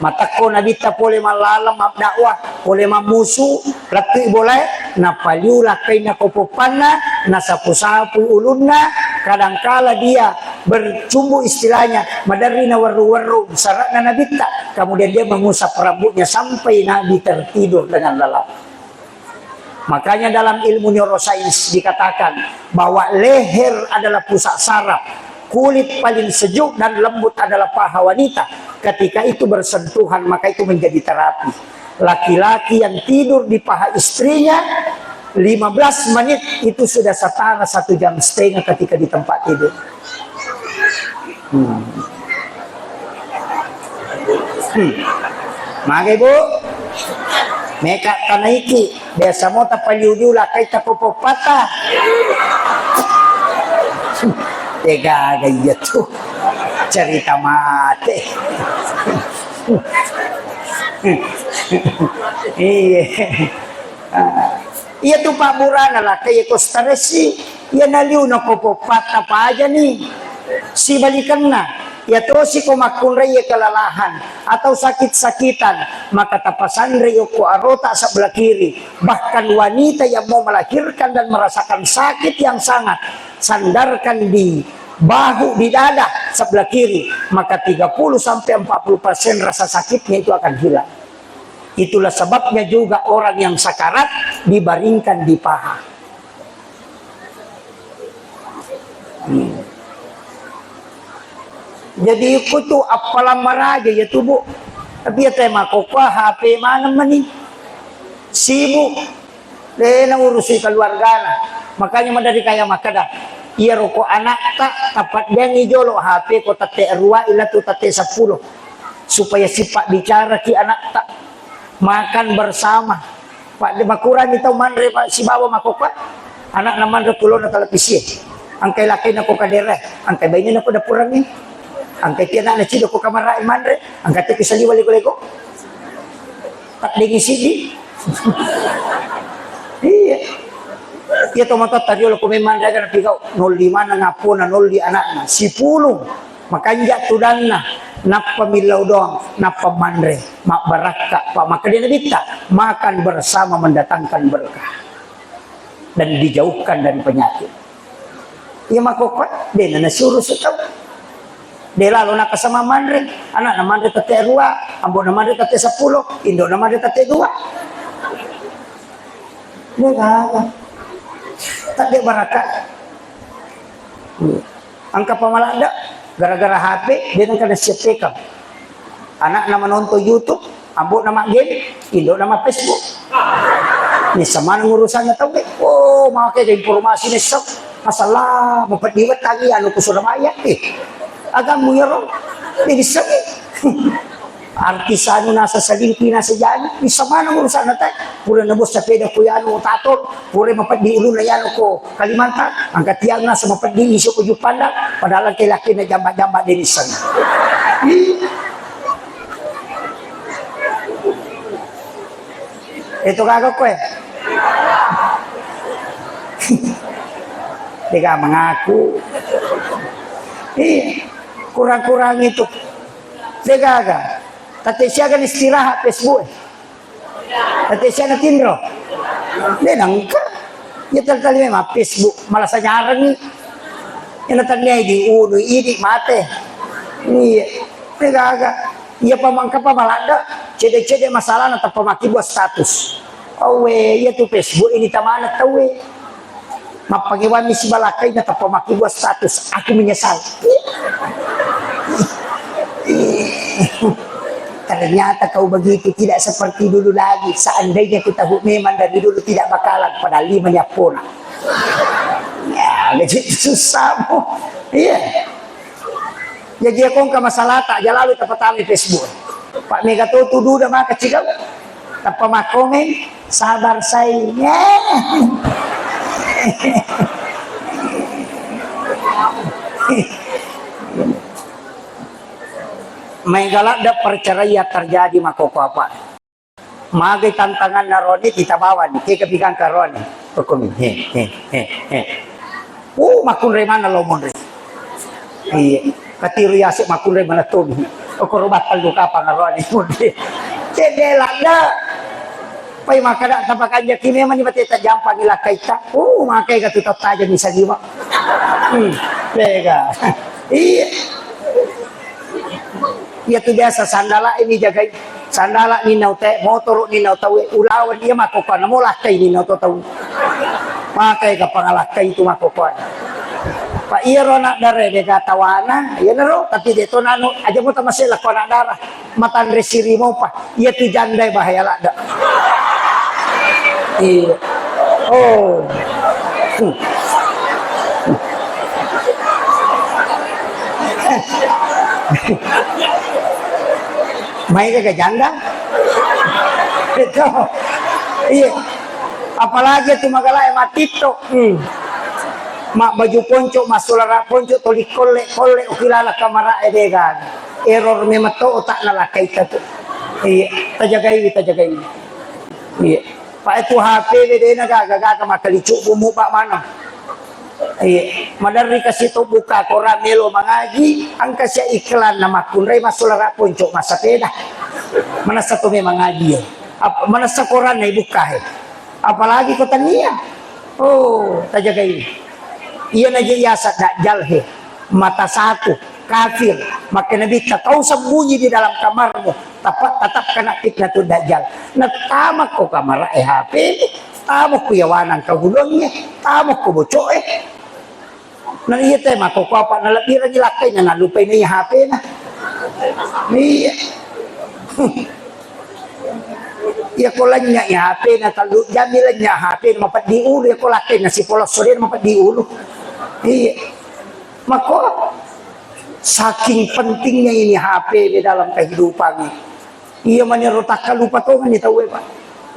Matako nabita pole malalam mabdakwa, pole mamusu, laki boleh, napaliu lakay na kupupan na, nasapu-sapu ulun na, kadangkala dia bercumbu istilahnya madari na waru-waru sarak na nabita kemudian dia mengusap rambutnya sampai Nabi tertidur dengan lelap. Makanya dalam ilmu neurosains dikatakan bahwa leher adalah pusat saraf, kulit paling sejuk dan lembut adalah paha wanita. Ketika itu bersentuhan maka itu menjadi terapi. Laki-laki yang tidur di paha istrinya 15 menit itu sudah setara 1,5 jam ketika di tempat tidur. Maka ibu, meka kanaiki biasa mo tapaliu lakay tapopopata. Tega gaya tuh cerita mati. Iya. Iya tuh Pak Burana lah kayak kostaresi ya naliu na popopata pa aja nih si balikan na ya to si kumakunray ya kelalahan atau sakit-sakitan maka tapasan reyo ko arota sa belah kiri bahkan wanita yang mau melahirkan dan merasakan sakit yang sangat sandarkan di bahu di dada sebelah kiri maka 30-40% rasa sakitnya itu akan hilang. Itulah sebabnya juga orang yang sakarat dibaringkan di paha. Jadi ikut tuh apalah maraja ya tuh Bu. Tapi ya tema kokwa HP mana mani sibuk. Dena urusi keluarga. Makanya madari kaya makada. Iya rokok anak tak tapat dia ngijolo HP ko tate erua ila tu tate 10 supaya sifat bicara ki anak tak makan bersama. Pak di makuran itu mandre Pak si bawa makokwa anak na mandre pulo na televisi. Angkai laki na ko kadere, angkai bayi na ko dapuran ni. Angkai tiana na cido ko kamara mandre, angkai te kisali wali-wali ko. Tak dingisi di. Iya. Iya tomato tadi lo kumemandre kan pigau 05 na ngapo na 0 di anakna 10. Makanya tudanna napa milau doang napa mandre mak baraka pak maka dia nabita makan bersama mendatangkan berkah dan dijauhkan dari penyakit. Iya makokot dia na suruh setau dia lalu nak sama mandre anak na mandre tate 2 ambo na mandre tate 10 indo na mandre tate 2 dia kagak tak dia baraka angka pamalada gara-gara HP dia nak kena siap tekam Anak nama nonton YouTube, ambo nama game, Indo nama Facebook. Ni sama ngurusannya tahu ke? Oh, makanya informasi ni sok masalah mempediwet lagi anu kusuramaya. Agak muyaro. Ini sok. Artis anu nasa salingki nasa jani, ni sama ngurusan nata. Pura nebos sepeda ko anu tator, pura mapedi ulo na yan ko Kalimantan, angkat tiang nasa mapedi isu ko Jupanda, padahal laki-laki na jamba-jamba din isan. Itu kagak kue. Dia mengaku. Iya, kurang-kurang itu. Dia kagak. Tapi siapa kan istirahat Facebook. Tapi siapa tindro. Dia nangka. Dia tertali memang Facebook malah nyarang nih. Yang tertali di ulu ini mate. Iya, dia kagak. Iya pamangka pamalanda, cede-cede masalah atau pemaki buat status. Oh iya tuh Facebook ini tamana tahu mapagiwan misi balakai atau pemaki buat status. Aku menyesal. Ternyata kau begitu tidak seperti dulu lagi. Seandainya kita memang dari dulu tidak bakalan pada limanya puna. Ya, jadi susah mo. Iya. Jadi aku ke masalah tak lalu tepat di Facebook. Pak Mega tuh tuduh dah maka cikal. Tanpa makomen sabar saya. Megala dah perceraian terjadi makoko apa. Magai tantangan naroni kita bawa nih. Kita bikin karoni. Hukum makun remana lo mon. Iya. Katiru yasik makulay manatog. O kurubat luka pangaruan imundi. Cedelanda. Pay makada tapakan niya kimi man ibati tajampan nila kaita. Makay katutot tayo ni Sagima. Lega. Iya. Iya tu biasa sandala ini jaga sandala ni naute motor ni nautawe ulawan iya makokuan mo lakay ni nautaw. Makay ka pangalakay itu makokuan. Pak iya rona dare de katawana iya naro tapi dito nano aja mo ta masila ko na darah matan resiri mo pa iya tu jandai bahaya lada iya oh main ke janda itu iya apalagi tu magalay matito mak baju ponco masulara ponco toli kolle ukilala kamara edegan error memato otak nalakai tatu iya tajagai iya pak itu HP bede naga makalicu bumu pak mana iya madari kasih to buka koran melo mengaji angka sia iklan nama kunrai masulara ponco masa peda mana satu memang ngaji mana sekoran nih buka apalagi kota nia oh tajagai iya naja yasa dajjal mata satu kafir maka nabi kau sembunyi di dalam kamarmu tetap kena fitnah tu dajjal na tamak ko kamar HP tamak ko yawanan kahulongnya tamak ko bocok na iya tayo makukuha na labiran nilakay na nalupay na yung HP na iya iya ko lang niya yung HP na jamilan niya HP na mapat di ulo iya ko lakay na si polos so rin mapat di ulo iya, maka saking pentingnya ini HP di dalam kehidupan. Iya menyerutak lupa tuh kan tahu Pak.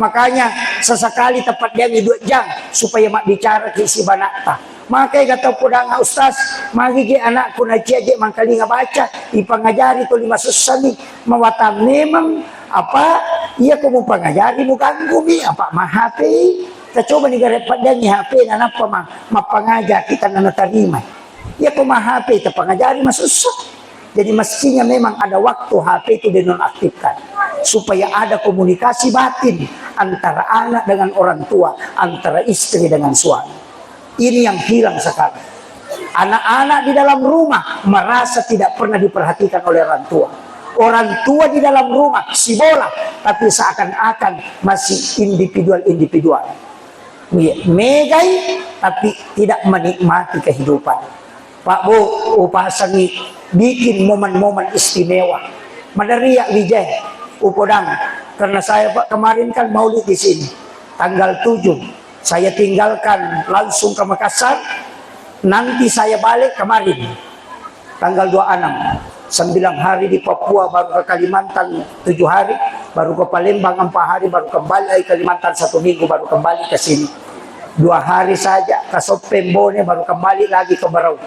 Makanya sesekali tepat dia 2 jam supaya mak bicara ke isi banakta. Makanya kata pudang ustaz, magi ke anakku na ciaje mangkali ngabaca, ipangajari to 5 susami, mawata memang apa? Iya ko mo pangajari mo ganggu mi apa mah HP. Kita coba nih garet padanya HP na napa mapangajar kita na natarima. Ya kung HP kita pangajari masusah. Jadi mestinya memang ada waktu HP itu dinonaktifkan supaya ada komunikasi batin antara anak dengan orang tua, antara istri dengan suami. Ini yang hilang sekarang. Anak-anak di dalam rumah merasa tidak pernah diperhatikan oleh orang tua. Orang tua di dalam rumah si bola, tapi seakan-akan masih individual. Megai tapi tidak menikmati kehidupan. Pak Bu, upasangi bikin momen-momen istimewa. Madariya Wijay, Upodang. Karena saya Pak kemarin kan maulid di sini. Tanggal 7 saya tinggalkan langsung ke Makassar. Nanti saya balik kemarin. Tanggal 26. 9 hari di Papua, baru ke Kalimantan 7 hari, baru ke Palembang 4 hari, baru kembali ke Kalimantan 1 minggu, baru kembali ke sini. 2 hari saja ke Sopembone, baru kembali lagi ke Berau.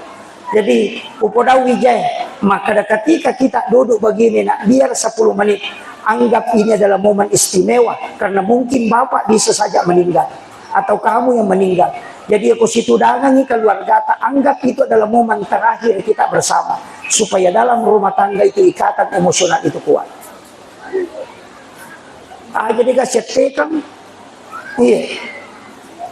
Jadi Upodau Wijay, maka ketika kita duduk begini nak, biar 10 menit, anggap ini adalah momen istimewa, karena mungkin Bapak bisa saja meninggal atau kamu yang meninggal. Jadi aku situ dagangi keluarga, anggap itu adalah momen terakhir kita bersama, supaya dalam rumah tangga itu ikatan emosional itu kuat. Jadi kasih iya,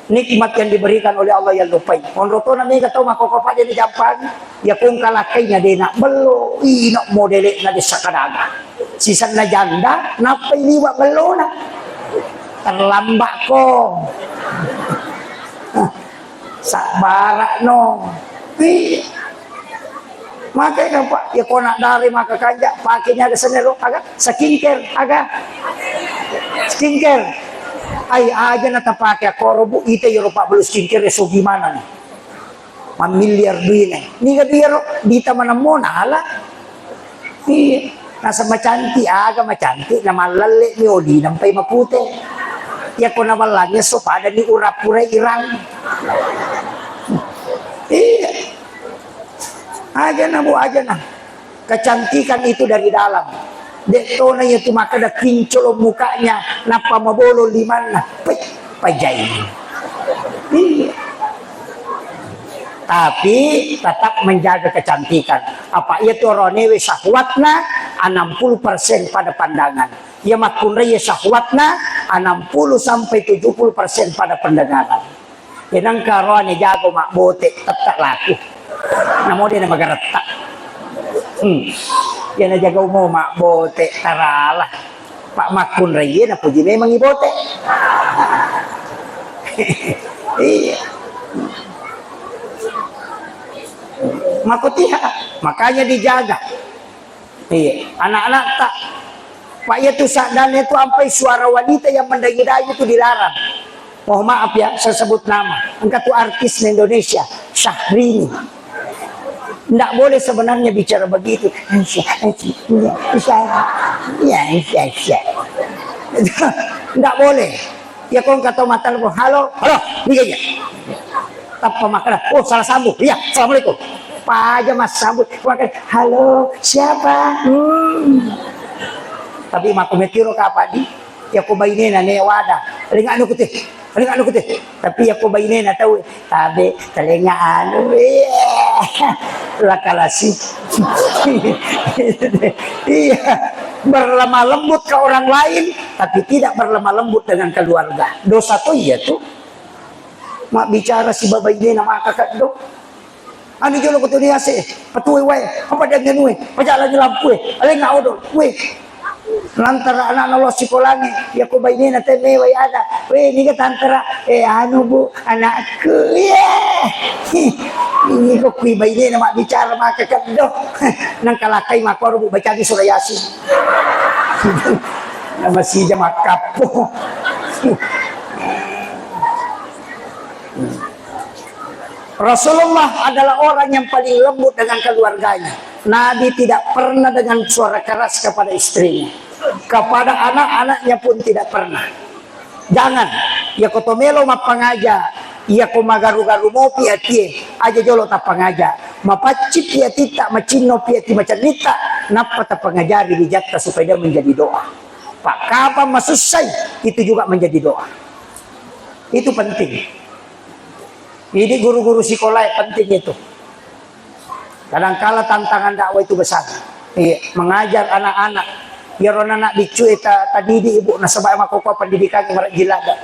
nikmat yang diberikan oleh Allah yang lupai. Onroto na may kataw makokopa din Japan, ya kung kalakay niya din na belo, inok modele na di sa kanaga. Sisan na janda, napailiwa belo na. Terlambak ko. Sa bara no. Makanya Pak, ya kau nak dari maka kanja, pakainya ada senero, agak skincare, agak skincare. Ay aja na tapake ako robo ite Europa belus skincare so gimana nih mamilyar duit nih ni gadiro dita manamona ala iya nasa macanti aga macanti na malalle ni odi nampay mapute ya ko nawalanya so pada ni urapura irang iya aja na bu aja na kecantikan itu dari dalam. Deto na itu maka ada kincol mukanya, napa mabolo liman na pajay. Iya. Tapi tetap menjaga kecantikan. Apa itu ronewe syahwatna 60% pada pandangan. Ya makunraya syahwatna 60 sampai 70% pada pandangan. Yanang karone jago mak bote tetap laku. Namo dia na magaretak. Yan na jaga mo mak bote taralah. Pak Makun Raya na puji memang ibote. Iya. Makutiha, makanya dijaga. Iya, anak-anak tak. Pak itu dan itu sampai suara wanita yang mendayi-dayi itu dilarang. Mohon maaf ya, saya sebut nama. Engkau tuh artis di Indonesia, Syahrini. Tidak boleh sebenarnya bicara begitu. Tidak boleh. Ya kalau kata mata lu, halo, iya ya. Tanpa makanan, oh salah sambung. Iya, assalamualaikum. Pak aja mas sambut. Halo, siapa? Tapi makumetiro kapadi. Ya ko baine na ne wada. Ringa anu kutih. Ringa anu kutih. Tapi ya ko baine na tahu. Tabe telinga anu. Lakalasi. Iya, berlemah lembut ke orang lain tapi tidak berlemah lembut dengan keluarga. Dosa tuh iya tuh. Mak bicara si babai ini nama kakak dok. Ani jolo ko tuh sih. Patuwe wae. Apa dengan we? Pajalan lampu we. Ale nga odol. We. Lantara anak lo sekolahnya ya ko bayi na teme way ada we ni ka tantara anu bu anakku ya ini ko kui bayi na bicara maka kaddo nang kalakay makoro bu baca di surah yasin na masih jam makapo Rasulullah adalah orang yang paling lembut dengan keluarganya. Nabi tidak pernah dengan suara keras kepada istrinya. Kepada anak-anaknya pun tidak pernah. Jangan. Ya kotomelo mapangaja. Ya komagaru-garu mo piatie. Aja jolo tapangaja. Mapacip piatita macino piati macanita. Napa tapangajari bijata supaya dia menjadi doa. Pak kapan masusay. Itu juga menjadi doa. Itu penting. Ini guru-guru sekolah penting itu. Kadangkala tantangan dakwah itu besar. Mengajar anak-anak. Ya anak bicu tadi di ibu nasabah makoko pendidikan gilada.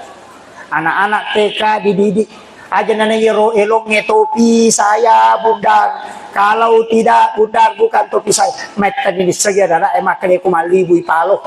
Anak-anak TK dididik. Aja nananya elong topi saya bundar. Kalau tidak bundar bukan topi saya. Metan ini saja dana emak kene kumalibu ipalo.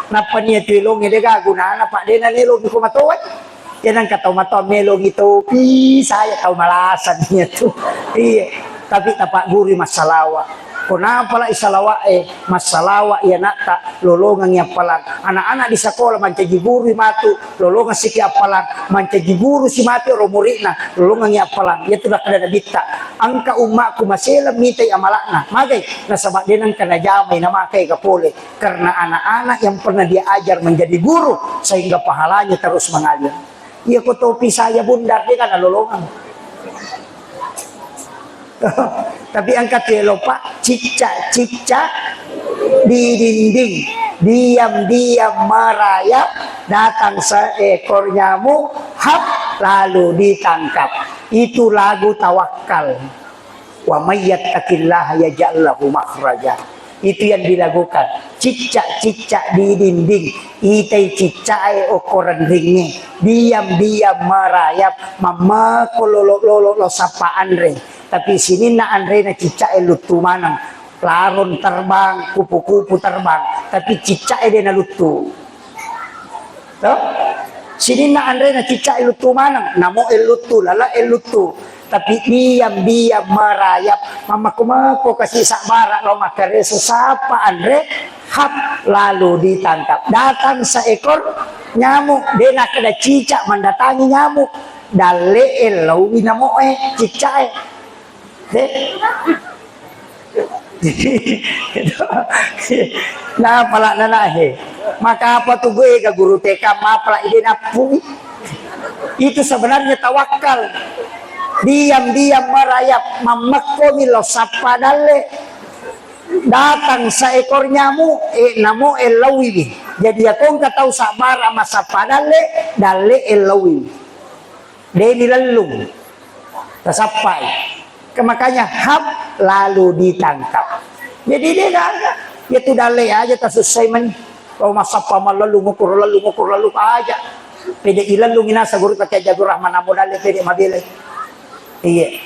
Napa niya tilong ini gaguna Pak Dena nilong ko matowat. Yan ang kataw-mataw melong topi saya tahu malasan niya tuh. Iya. Tapi tapak guri masalawa. Kuna pala isalawa masalawa ya nata lolongan yang palang anak-anak di sekolah mancaji guru matu lolongan si apalang mancaji guru si matu romurina lolongan yang palang ya sudah kada bita angka umakku masela mitai amalakna magai nasabak denang kana jamai nama kai kapole karena anak-anak yang pernah dia ajar menjadi guru sehingga pahalanya terus mengalir. Iya ko topi saya bundar dia kan lolongan. Tapi angkat telo pak cicak-cicak di dinding diam-diam merayap datang seekor nyamuk hap lalu ditangkap. Itu lagu tawakal. Wa may yattaqillaha yaj'al lahu makhraja. Itu yang dilakukan. Cicak-cicak di dinding itai cicak ukuran ringnya diam-diam merayap mama kololo sapaan re. Tapi sini na Andre na cicak lutu manang laron terbang kupu-kupu terbang tapi cicak dia na lutu. Toh? Sini na Andre na cicak lutu manang namo lutu lala lutu tapi diam-diam merayap mama kumako kasih sabara lo makareso sapa Andre hap lalu ditangkap datang seekor nyamuk dia nak ada cicak mendatangi nyamuk dale elo winamo cicak nah pala nanahe maka apa tuh gue ke guru TK mapala ide napu itu sebenarnya tawakal diam-diam merayap mamakomi lo sapadale datang seekor nyamuk namo elawi jadi aku nggak tahu sabar sama sapadale dale elawi dia nilalung tersapai makanya hap lalu ditangkap. Jadi dia enggak ya tu dale aja tak selesai men. Kalau masa pamal lalu ngukur lalu aja. Pede ilan lu ngina saguru pakai jago rahman amo dale pede mabile. Iya.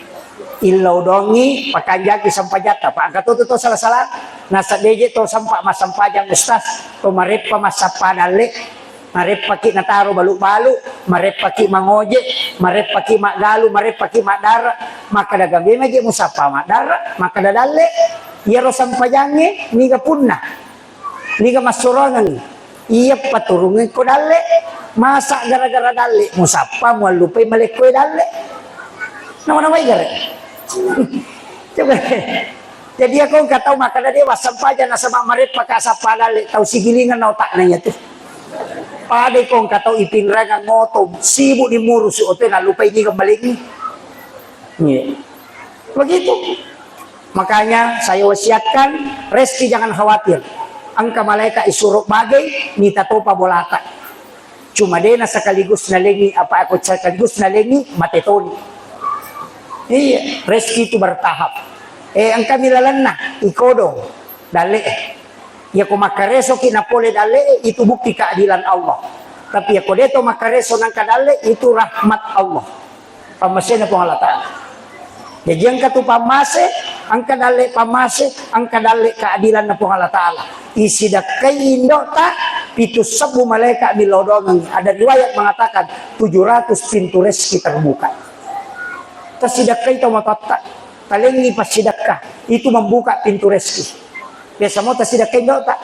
Ilau dongi pakanjaki sampajata pak angkat tu salah-salah. Nasa deje to sampak masampajang ustaz. Pemarip pamasapadale. Marep paki nataro balu-balu, marep paki mangoje, marep paki magalu, marep paki madara, maka dagabe magi musapa madara, maka dadale, iya rosam pajange, niga punna, niga masurangan, iya paturungin ko dale, masa gara-gara dale, musapa mualupai malekoi dale, nama-nama igare, coba. Jadi aku nggak tahu maka dia wasam pajan sama marep pakai asapa dale, tahu sigilingan na otak nanya tuh. Pada kong katau ipin rangan ngotom sibuk dimurus ote na lupa ini kembali ini. Begitu. Makanya saya wasiatkan Reski jangan khawatir. Angka malaikat isuruh bagai nita topa bolata. Cuma dena sekaligus nalengi apa aku sekaligus nalengi matetoni. Iya, Reski itu bertahap. Angka milalan na ikodo dale. Ya ko makareso kinapole dale itu bukti keadilan Allah. Tapi ya ko deto makareso nang kadale itu rahmat Allah. Pamase na po Allah Ta'ala. Jadi ang katu pamase, ang kadale pamase, ang kadale keadilan na po Allah Ta'ala. Isidak kay indo ta pitu sabu malaikat milodongan. Ada riwayat mengatakan 700 pintu rezeki terbuka. Tasidak kay to matata. Talengi pasidakka itu membuka pintu rezeki. Biasa mau tak sidak kaindo tak?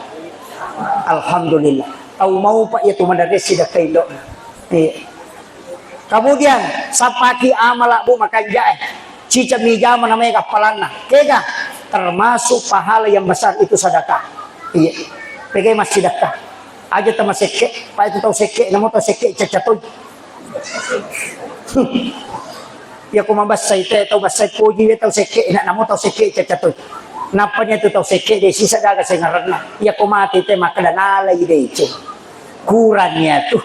Alhamdulillah. Tahu mau pak ya tu mendaris sidak kaindo. Kemudian sapaki amalak bu makan jahe. Cica mijama namanya kapalana. Kega termasuk pahala yang besar itu sedekah. Iya. Pegai mas sedekah. Aja tama seke, pak itu tahu seke, namo tahu seke cacatoy. Ya ko mambasay tahu basay puji tahu seke, namo tahu seke cacatoy. Napanya itu tahu seke deh sisa daga saya ngarana. Ya ko mati teh maka danala ide itu. Kurangnya tuh.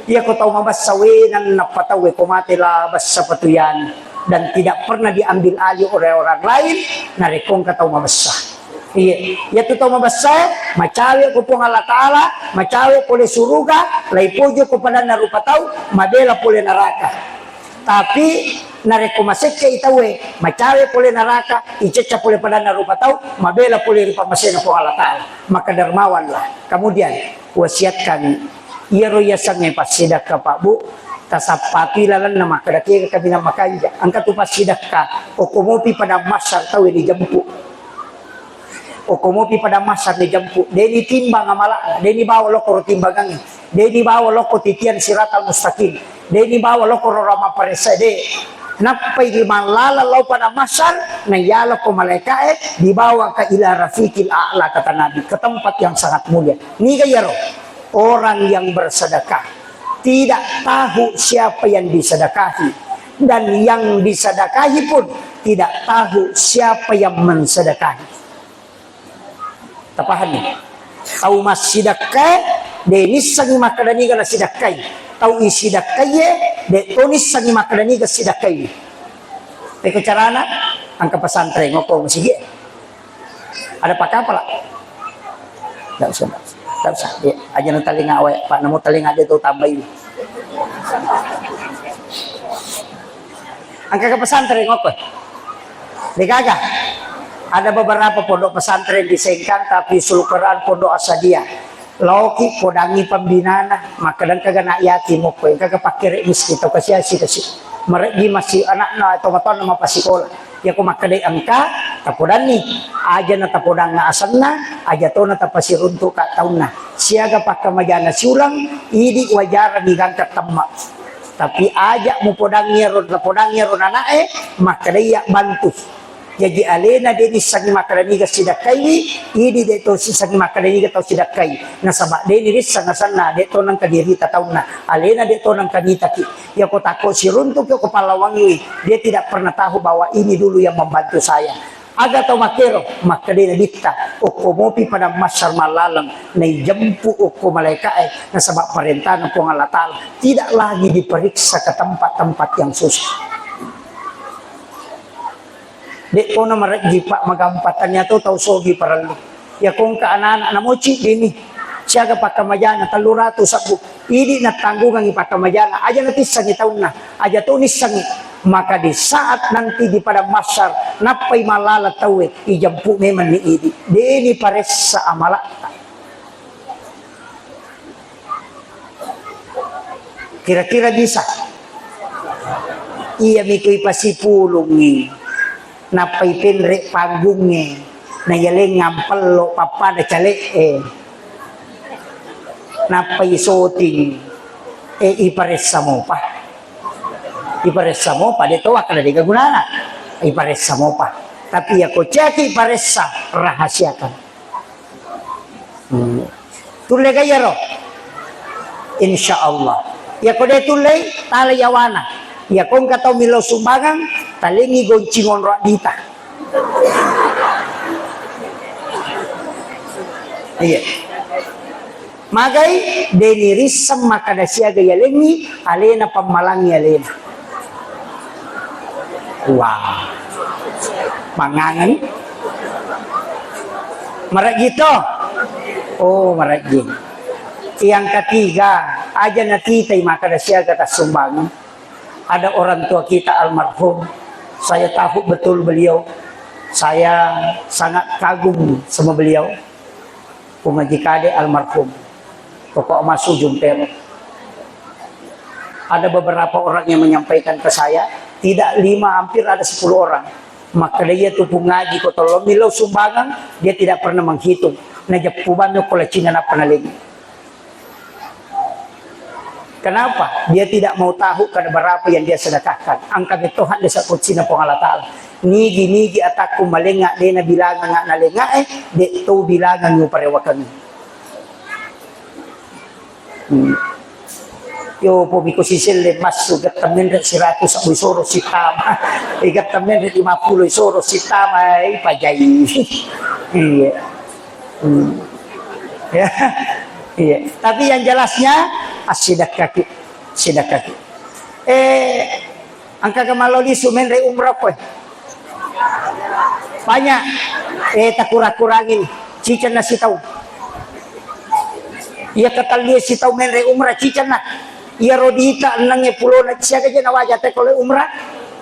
Ya ko tahu mabas sawenan napataw ko mati labas sa patuyan dan tidak pernah diambil alih oleh orang lain narekong ka tahu mabasa. Iya, ya tu tahu mabasa macawe ko pong Allah Ta'ala, macawe pole suruga, lai pujo ko pada narupa tahu, madela pole neraka. Tapi narekomaseke itawe macawe pole neraka iceca pole pada narupa tahu mabela pole ripa masena po Allah Ta'ala maka dermawanlah. Kemudian wasiatkan iro yasange pasidak ka Pak Bu tasapati lalan nama kadaki ka kabina makanja angkat tu pasidak ka o kumopi pada masar tahu di jampu o komopi pada masa ni jampu deni timbang amala deni bawa loko timbangan deni bawa loko titian siratal mustaqim deni bawa loko rama paresa de napai di malala lau pada masar na yala ko malaikat dibawa ke ila rafiqil a'la kata Nabi, ke tempat yang sangat mulia. Ni gayaro orang yang bersedekah tidak tahu siapa yang disedekahi, dan yang disedekahi pun tidak tahu siapa yang mensedekahi. Tapahani tahu mas sedekah de nisangi makadani kana sedekah tahu isi sedekah de tonis sangi makadani ka sedekah. Teko carana angka pesantren ngoko masih ada pakai apa lah? Tidak usah. Tak usah, ya, aja na talinga away, pak namo talinga dito tambay. Ang kakapesantren apa? Di kagak. Ada beberapa pondok pesantren di Sengkang tapi sulkeran pondok Asadia. Lauki podangi pembinaan, maka dan kagak nak yakin mo ko, kagak pakai miski to kasi mereka masih anak-anak atau mata nama pasikola. Ya ko makadai angka tapodan ni aja na tapodang na asanna aja to na tapasirunto ka tauna siaga pakamajana siulang idi wajara di gangkat temma tapi aja mo podang ron anae makadai ya bantu jadi alena de sangi makadani ga sidakai idi de to sangi makadani ga to sidakai nasaba de ni sanga sanna de to nang kadiri tauna alena de to nang kanita ki ya ko tako sirunto ko palawangi dia tidak pernah tahu bahwa ini dulu yang membantu saya aga to makero makadina bitta o komopi pada masyar malalang na jampu o ko malaikat nasaba perintah ng Allah Taala tidak lagi diperiksa ke tempat-tempat yang susah. Dek ko na maragi pa magampatannya to tau sogi paralo. Ya kung ka anak-anak na mochi dini. Siya ka pakamayana talurato sabu. Idi na tanggungan ipakamayana. Aja na tisang itaon na. Aja to nisang maka di saat nanti di pada masyar napay malala tawe ijampu memang ni idi. Dini pares sa amala. Kira-kira bisa. Iya mikoy pasipulungi. Napay pinre panggungnya na yaling ngampel lo papa na chale napay soting iparesa mo pa dito akala di kagunana iparesa mo pa tapi ako ceki iparesa rahasiakan tulay kaya ro insyaallah ya ko de tulay talayawana ya kung kataw milaw sumbangan talingi goncingon dita. Iya. Magai denirisam makadasya gaya lengi alena pamalangi alena. Wah. Mangangan. Maragito. Oh, maragin. Yang ketiga, aja natitay makadasya kata sumbangan. Ada orang tua kita almarhum, saya tahu betul beliau, saya sangat kagum sama beliau, Pumajikade almarhum, Pokok Masu Jumpero. Ada beberapa orang yang menyampaikan ke saya, tidak 5, hampir ada 10 orang. Maka dia tuh ngaji kok tolong milau sumbangan, dia tidak pernah menghitung. Najapubannya kola Cina na panaling. Kenapa? Dia tidak mau tahu kada berapa yang dia sedekahkan. Angka Tuhan desa kutsina po Allah Taala. Nigi ataku malenga de na bilangan nga nalenga de to bilangan mo parewakan. Yo po biko sisil le masu gatamen re 100 sa isoro si tama. Gatamen re 50 isoro si tama ay pajay. Iya. Ya. Iya. Tapi yang jelasnya asidakaki. Angka kamaloli sumen re umrah ko. Banyak. Takura-kurangin. Cican na sitaw. Iya katalnya sitaw men re umrah cican na. Iya rodita nangnya pulo na siya kaya nawaja te kalau umrah.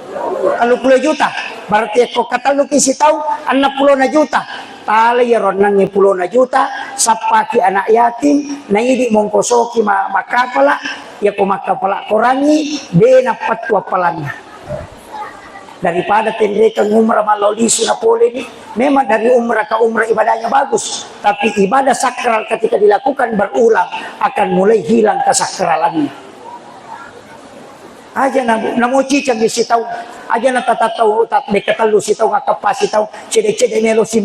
30 juta. Berarti ko kataluki sitaw 60 juta. Tala yaron nang 10 juta sapaki anak yatim na idi mongkosoki makapala ya ko makapala korangi de na patwa palanya daripada tendrekan umrah melalui sunapole ini. Memang dari umrah ke umrah ibadahnya bagus, tapi ibadah sakral ketika dilakukan berulang akan mulai hilang kesakralannya. Aja namo cicang si tahu aja na tatatau tat dekatalu si tahu ngakapa si tahu cede melo si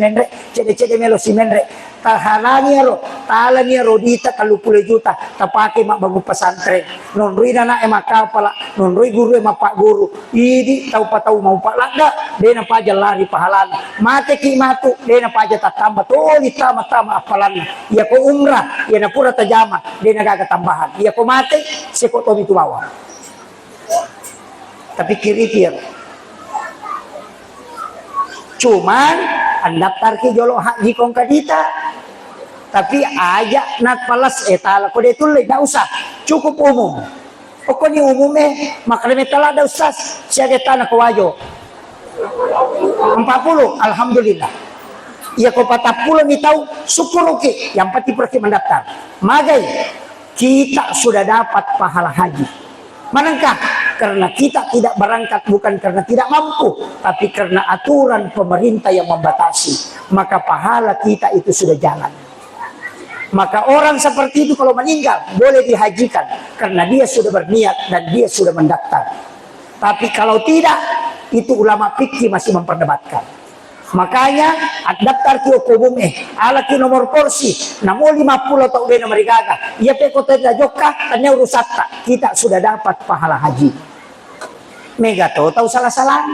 menre tahalannya ro talanya rodita 30 juta tapake mak bangun pesantren non rui na emak pala non rui guru emak pak guru idi tahu patau mau pak lada dena paja lari pahalan mate ki matu dena paja tatamba toli tama apalan ya ko umrah ya na pura tajama dena gaga tambahan ya ko mate seko tomi tuawa. Tapi kiri kir, cuman daftar ki jolo haji kong kadita, tapi aja nat palas etala kode itu tidak usah, cukup umum. Oko ni umumnya maklumnya telah ada ustaz, siaga tanah kewajo 40, alhamdulillah. Ia ko 40 ni tahu syukur oke, yang pati pergi mendaftar. Magai kita sudah dapat pahala haji. Manakah? Karena kita tidak berangkat bukan karena tidak mampu, tapi karena aturan pemerintah yang membatasi. Maka pahala kita itu sudah jalan. Maka orang seperti itu kalau meninggal boleh dihajikan karena dia sudah berniat dan dia sudah mendaftar. Tapi kalau tidak, itu ulama fikih masih memperdebatkan. Makanya daftar ki hukum ala ki nomor porsi namo 50 atau udah nomor gaga ia pe kota jokka tanya urusata kita sudah dapat pahala haji mega tahu salah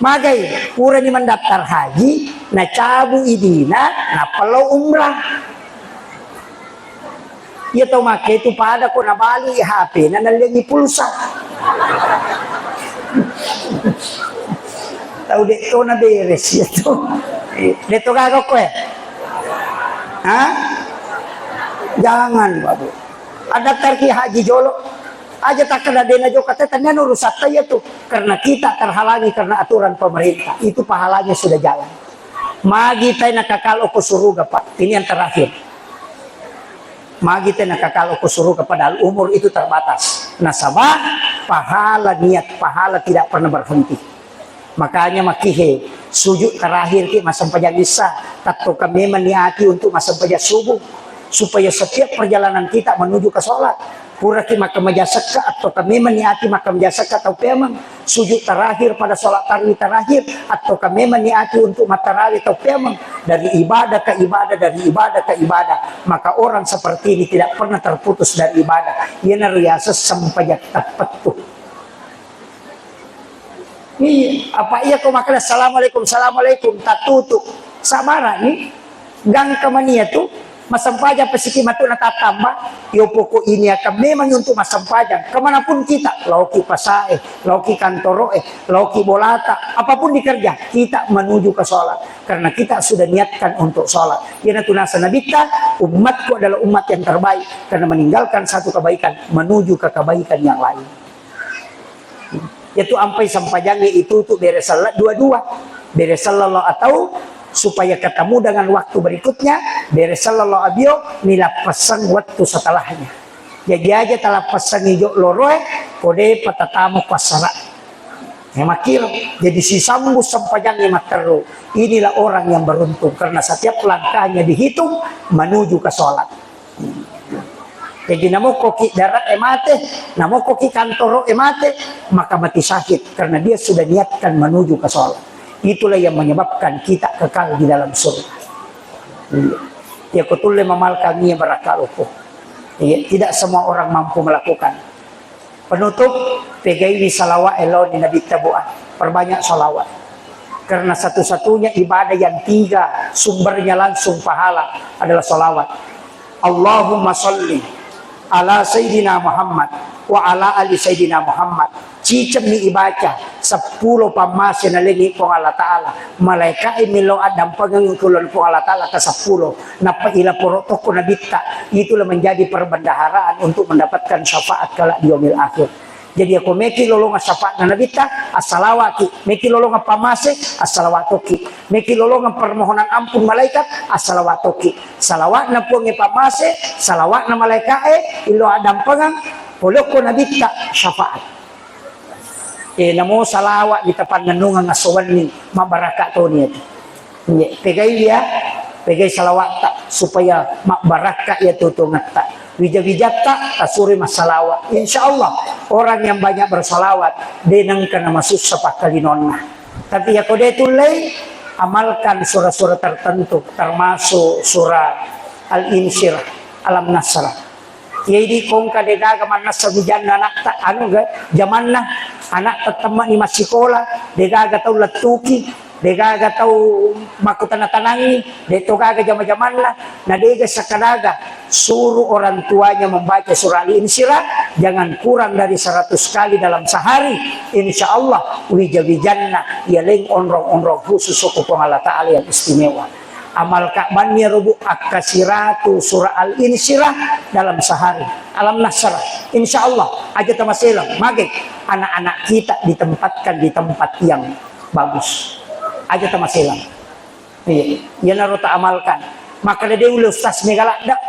magai kurang mendaftar haji na cabu idina na pelau umrah ia tahu make itu pada ko na bali HP na nalengi pulsa tahu dek to na beres ya to dito gagawin ko jangan babu ada tarki haji jolo aja tak kena dena jo kata tanya urusat ya tuh karena kita terhalangi karena aturan pemerintah itu pahalanya sudah jalan magi tay nakakalo ko suruga pak ini yang terakhir magi tay nakakalo ko suruga padahal umur itu terbatas nasabah pahala niat pahala tidak pernah berhenti. Makanya makihe sujud terakhir ki masam pajak bisa tato kami meniati untuk masam pajak subuh supaya setiap perjalanan kita menuju ke sholat pura ki makam majasaka atau kami meniati makam majasaka atau pemang sujud terakhir pada sholat tarawih terakhir atau kami meniati untuk matarawih atau pemang dari ibadah ke ibadah dari ibadah ke ibadah maka orang seperti ini tidak pernah terputus dari ibadah ia nariasa sampajak tapetuh. Apa iya kau makan assalamualaikum tak tutup sabara nih gang kemania tuh masam pajak pesiki matu na tatamba yo poko ini akan memang untuk masam pajak kemanapun kita lauki pasae lauki kantoro lauki bolata apapun dikerja kita menuju ke sholat karena kita sudah niatkan untuk sholat yana tunasa nabita umatku adalah umat yang terbaik karena meninggalkan satu kebaikan menuju ke kebaikan yang lain yaitu sampai sampajangnya itu untuk beres salat dua-dua beres sallallahu atau supaya ketemu dengan waktu berikutnya beres sallallahu abio nila pasang waktu setelahnya jadi aja telah pasang hijau loroe kode patatamu pasara hemakil jadi si sambu sampajangnya materu inilah orang yang beruntung karena setiap langkahnya dihitung menuju ke sholat. Jadi namo koki darat emate, namo koki kantoro emate, maka mati sakit karena dia sudah niatkan menuju ke sholat. Itulah yang menyebabkan kita kekal di dalam surga. Ya kutulle mamal kami yang berakaluku. Ya, tidak semua orang mampu melakukan. Penutup, pegai salawat eloni Nabi tabuan. Perbanyak salawat. Karena satu-satunya ibadah yang tiga sumbernya langsung pahala adalah salawat. Allahumma salli ala Sayyidina Muhammad wa ala ali Sayyidina Muhammad cicem ni ibaca 10 pamase na lengi po Allah Ta'ala malaikat milo adam pagangkulon po Allah Ta'ala ke 10 na paila poroto ko na bitta itulah menjadi perbendaharaan untuk mendapatkan syafaat kala di yaumil akhir. Jadi aku meki lolonga syafaat na nabita as-salawati meki lolonga pamase as-salawatoki meki lolonga permohonan ampun malaikat as-salawatoki salawat na po ngi pamase salawat na malaikat ilo adam pangang poloko nabita syafaat namo salawat di tapan nanungan ngasuan ni mabaraka to niya. Pegay ya, pegay salawat tak supaya mabaraka ya tutungat tak. Wija-wijat tak tasuri masalawat. Insyaallah orang yang banyak bersalawat denang kana masuk sa pakalinonna. Tapi ya kode tulay amalkan surah-surah tertentu termasuk surah Al-Insyirah, Alam Nasrah. Jadi kung kadedaga man nasa bijan na anak ta ano ga zaman na anak tatama ni masikola dedaga tau latuki dedaga tau makutanangi deto gaga zaman-zaman na dega sa kadaga suruh orang tuanya membaca surah Al-Insyirah jangan kurang dari 100 kali dalam sehari insyaallah wija-wijanna yaling onrong-onrong khusus hukum Allah Ta'ala yang istimewa. Amal Ka'bannya rubu akasiratu surah Al-Insyirah dalam sehari. Alam Nasrah. Insyaallah aja tamasilang magik anak-anak kita ditempatkan di tempat yang bagus. Aja tamasilang. Iya, yan naro ta amalkan. Maka de ulo ustaz megala dak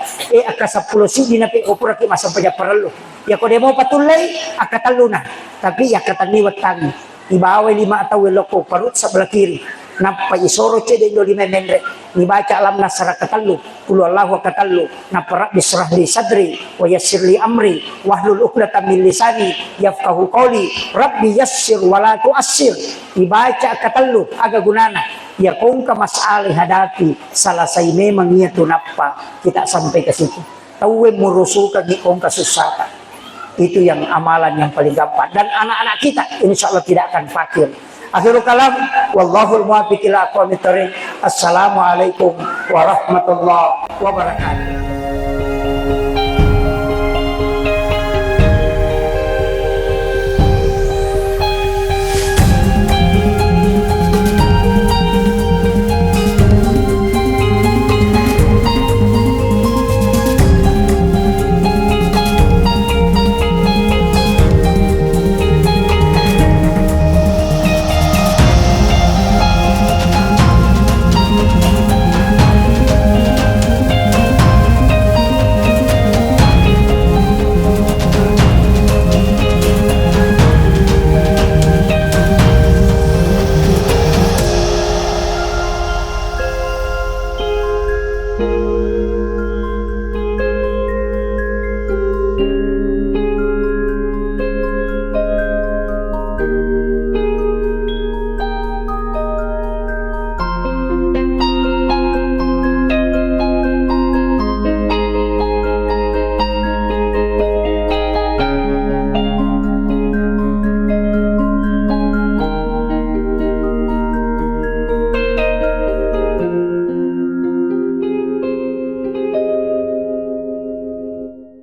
aka 10 sidi na pe opura ki masa paja perlu. Ya ko demo patulay akataluna. Tapi ya kataniwat tangi. Ibawa 5 atau loko parut sa belah kiri. Napa isoro cede do lima mendre dibaca alam nasara katallu qul Allahu katallu napa bisrah li sadri wa yassir li amri wahlul 'uqdatam min lisani yafqahu qawli rabbi yassir wa la tu'assir dibaca katallu aga gunana ya kung ka mas'ali hadapi salasai memang ia tu napa kita sampai ke situ tahu murusuka di kung kasusata itu yang amalan yang paling gampang dan anak-anak kita insyaallah tidak akan fakir. Akhirul kalam wallahul muwaffiq ila aqwamit thoriq. Assalamualaikum warahmatullahi wabarakatuh.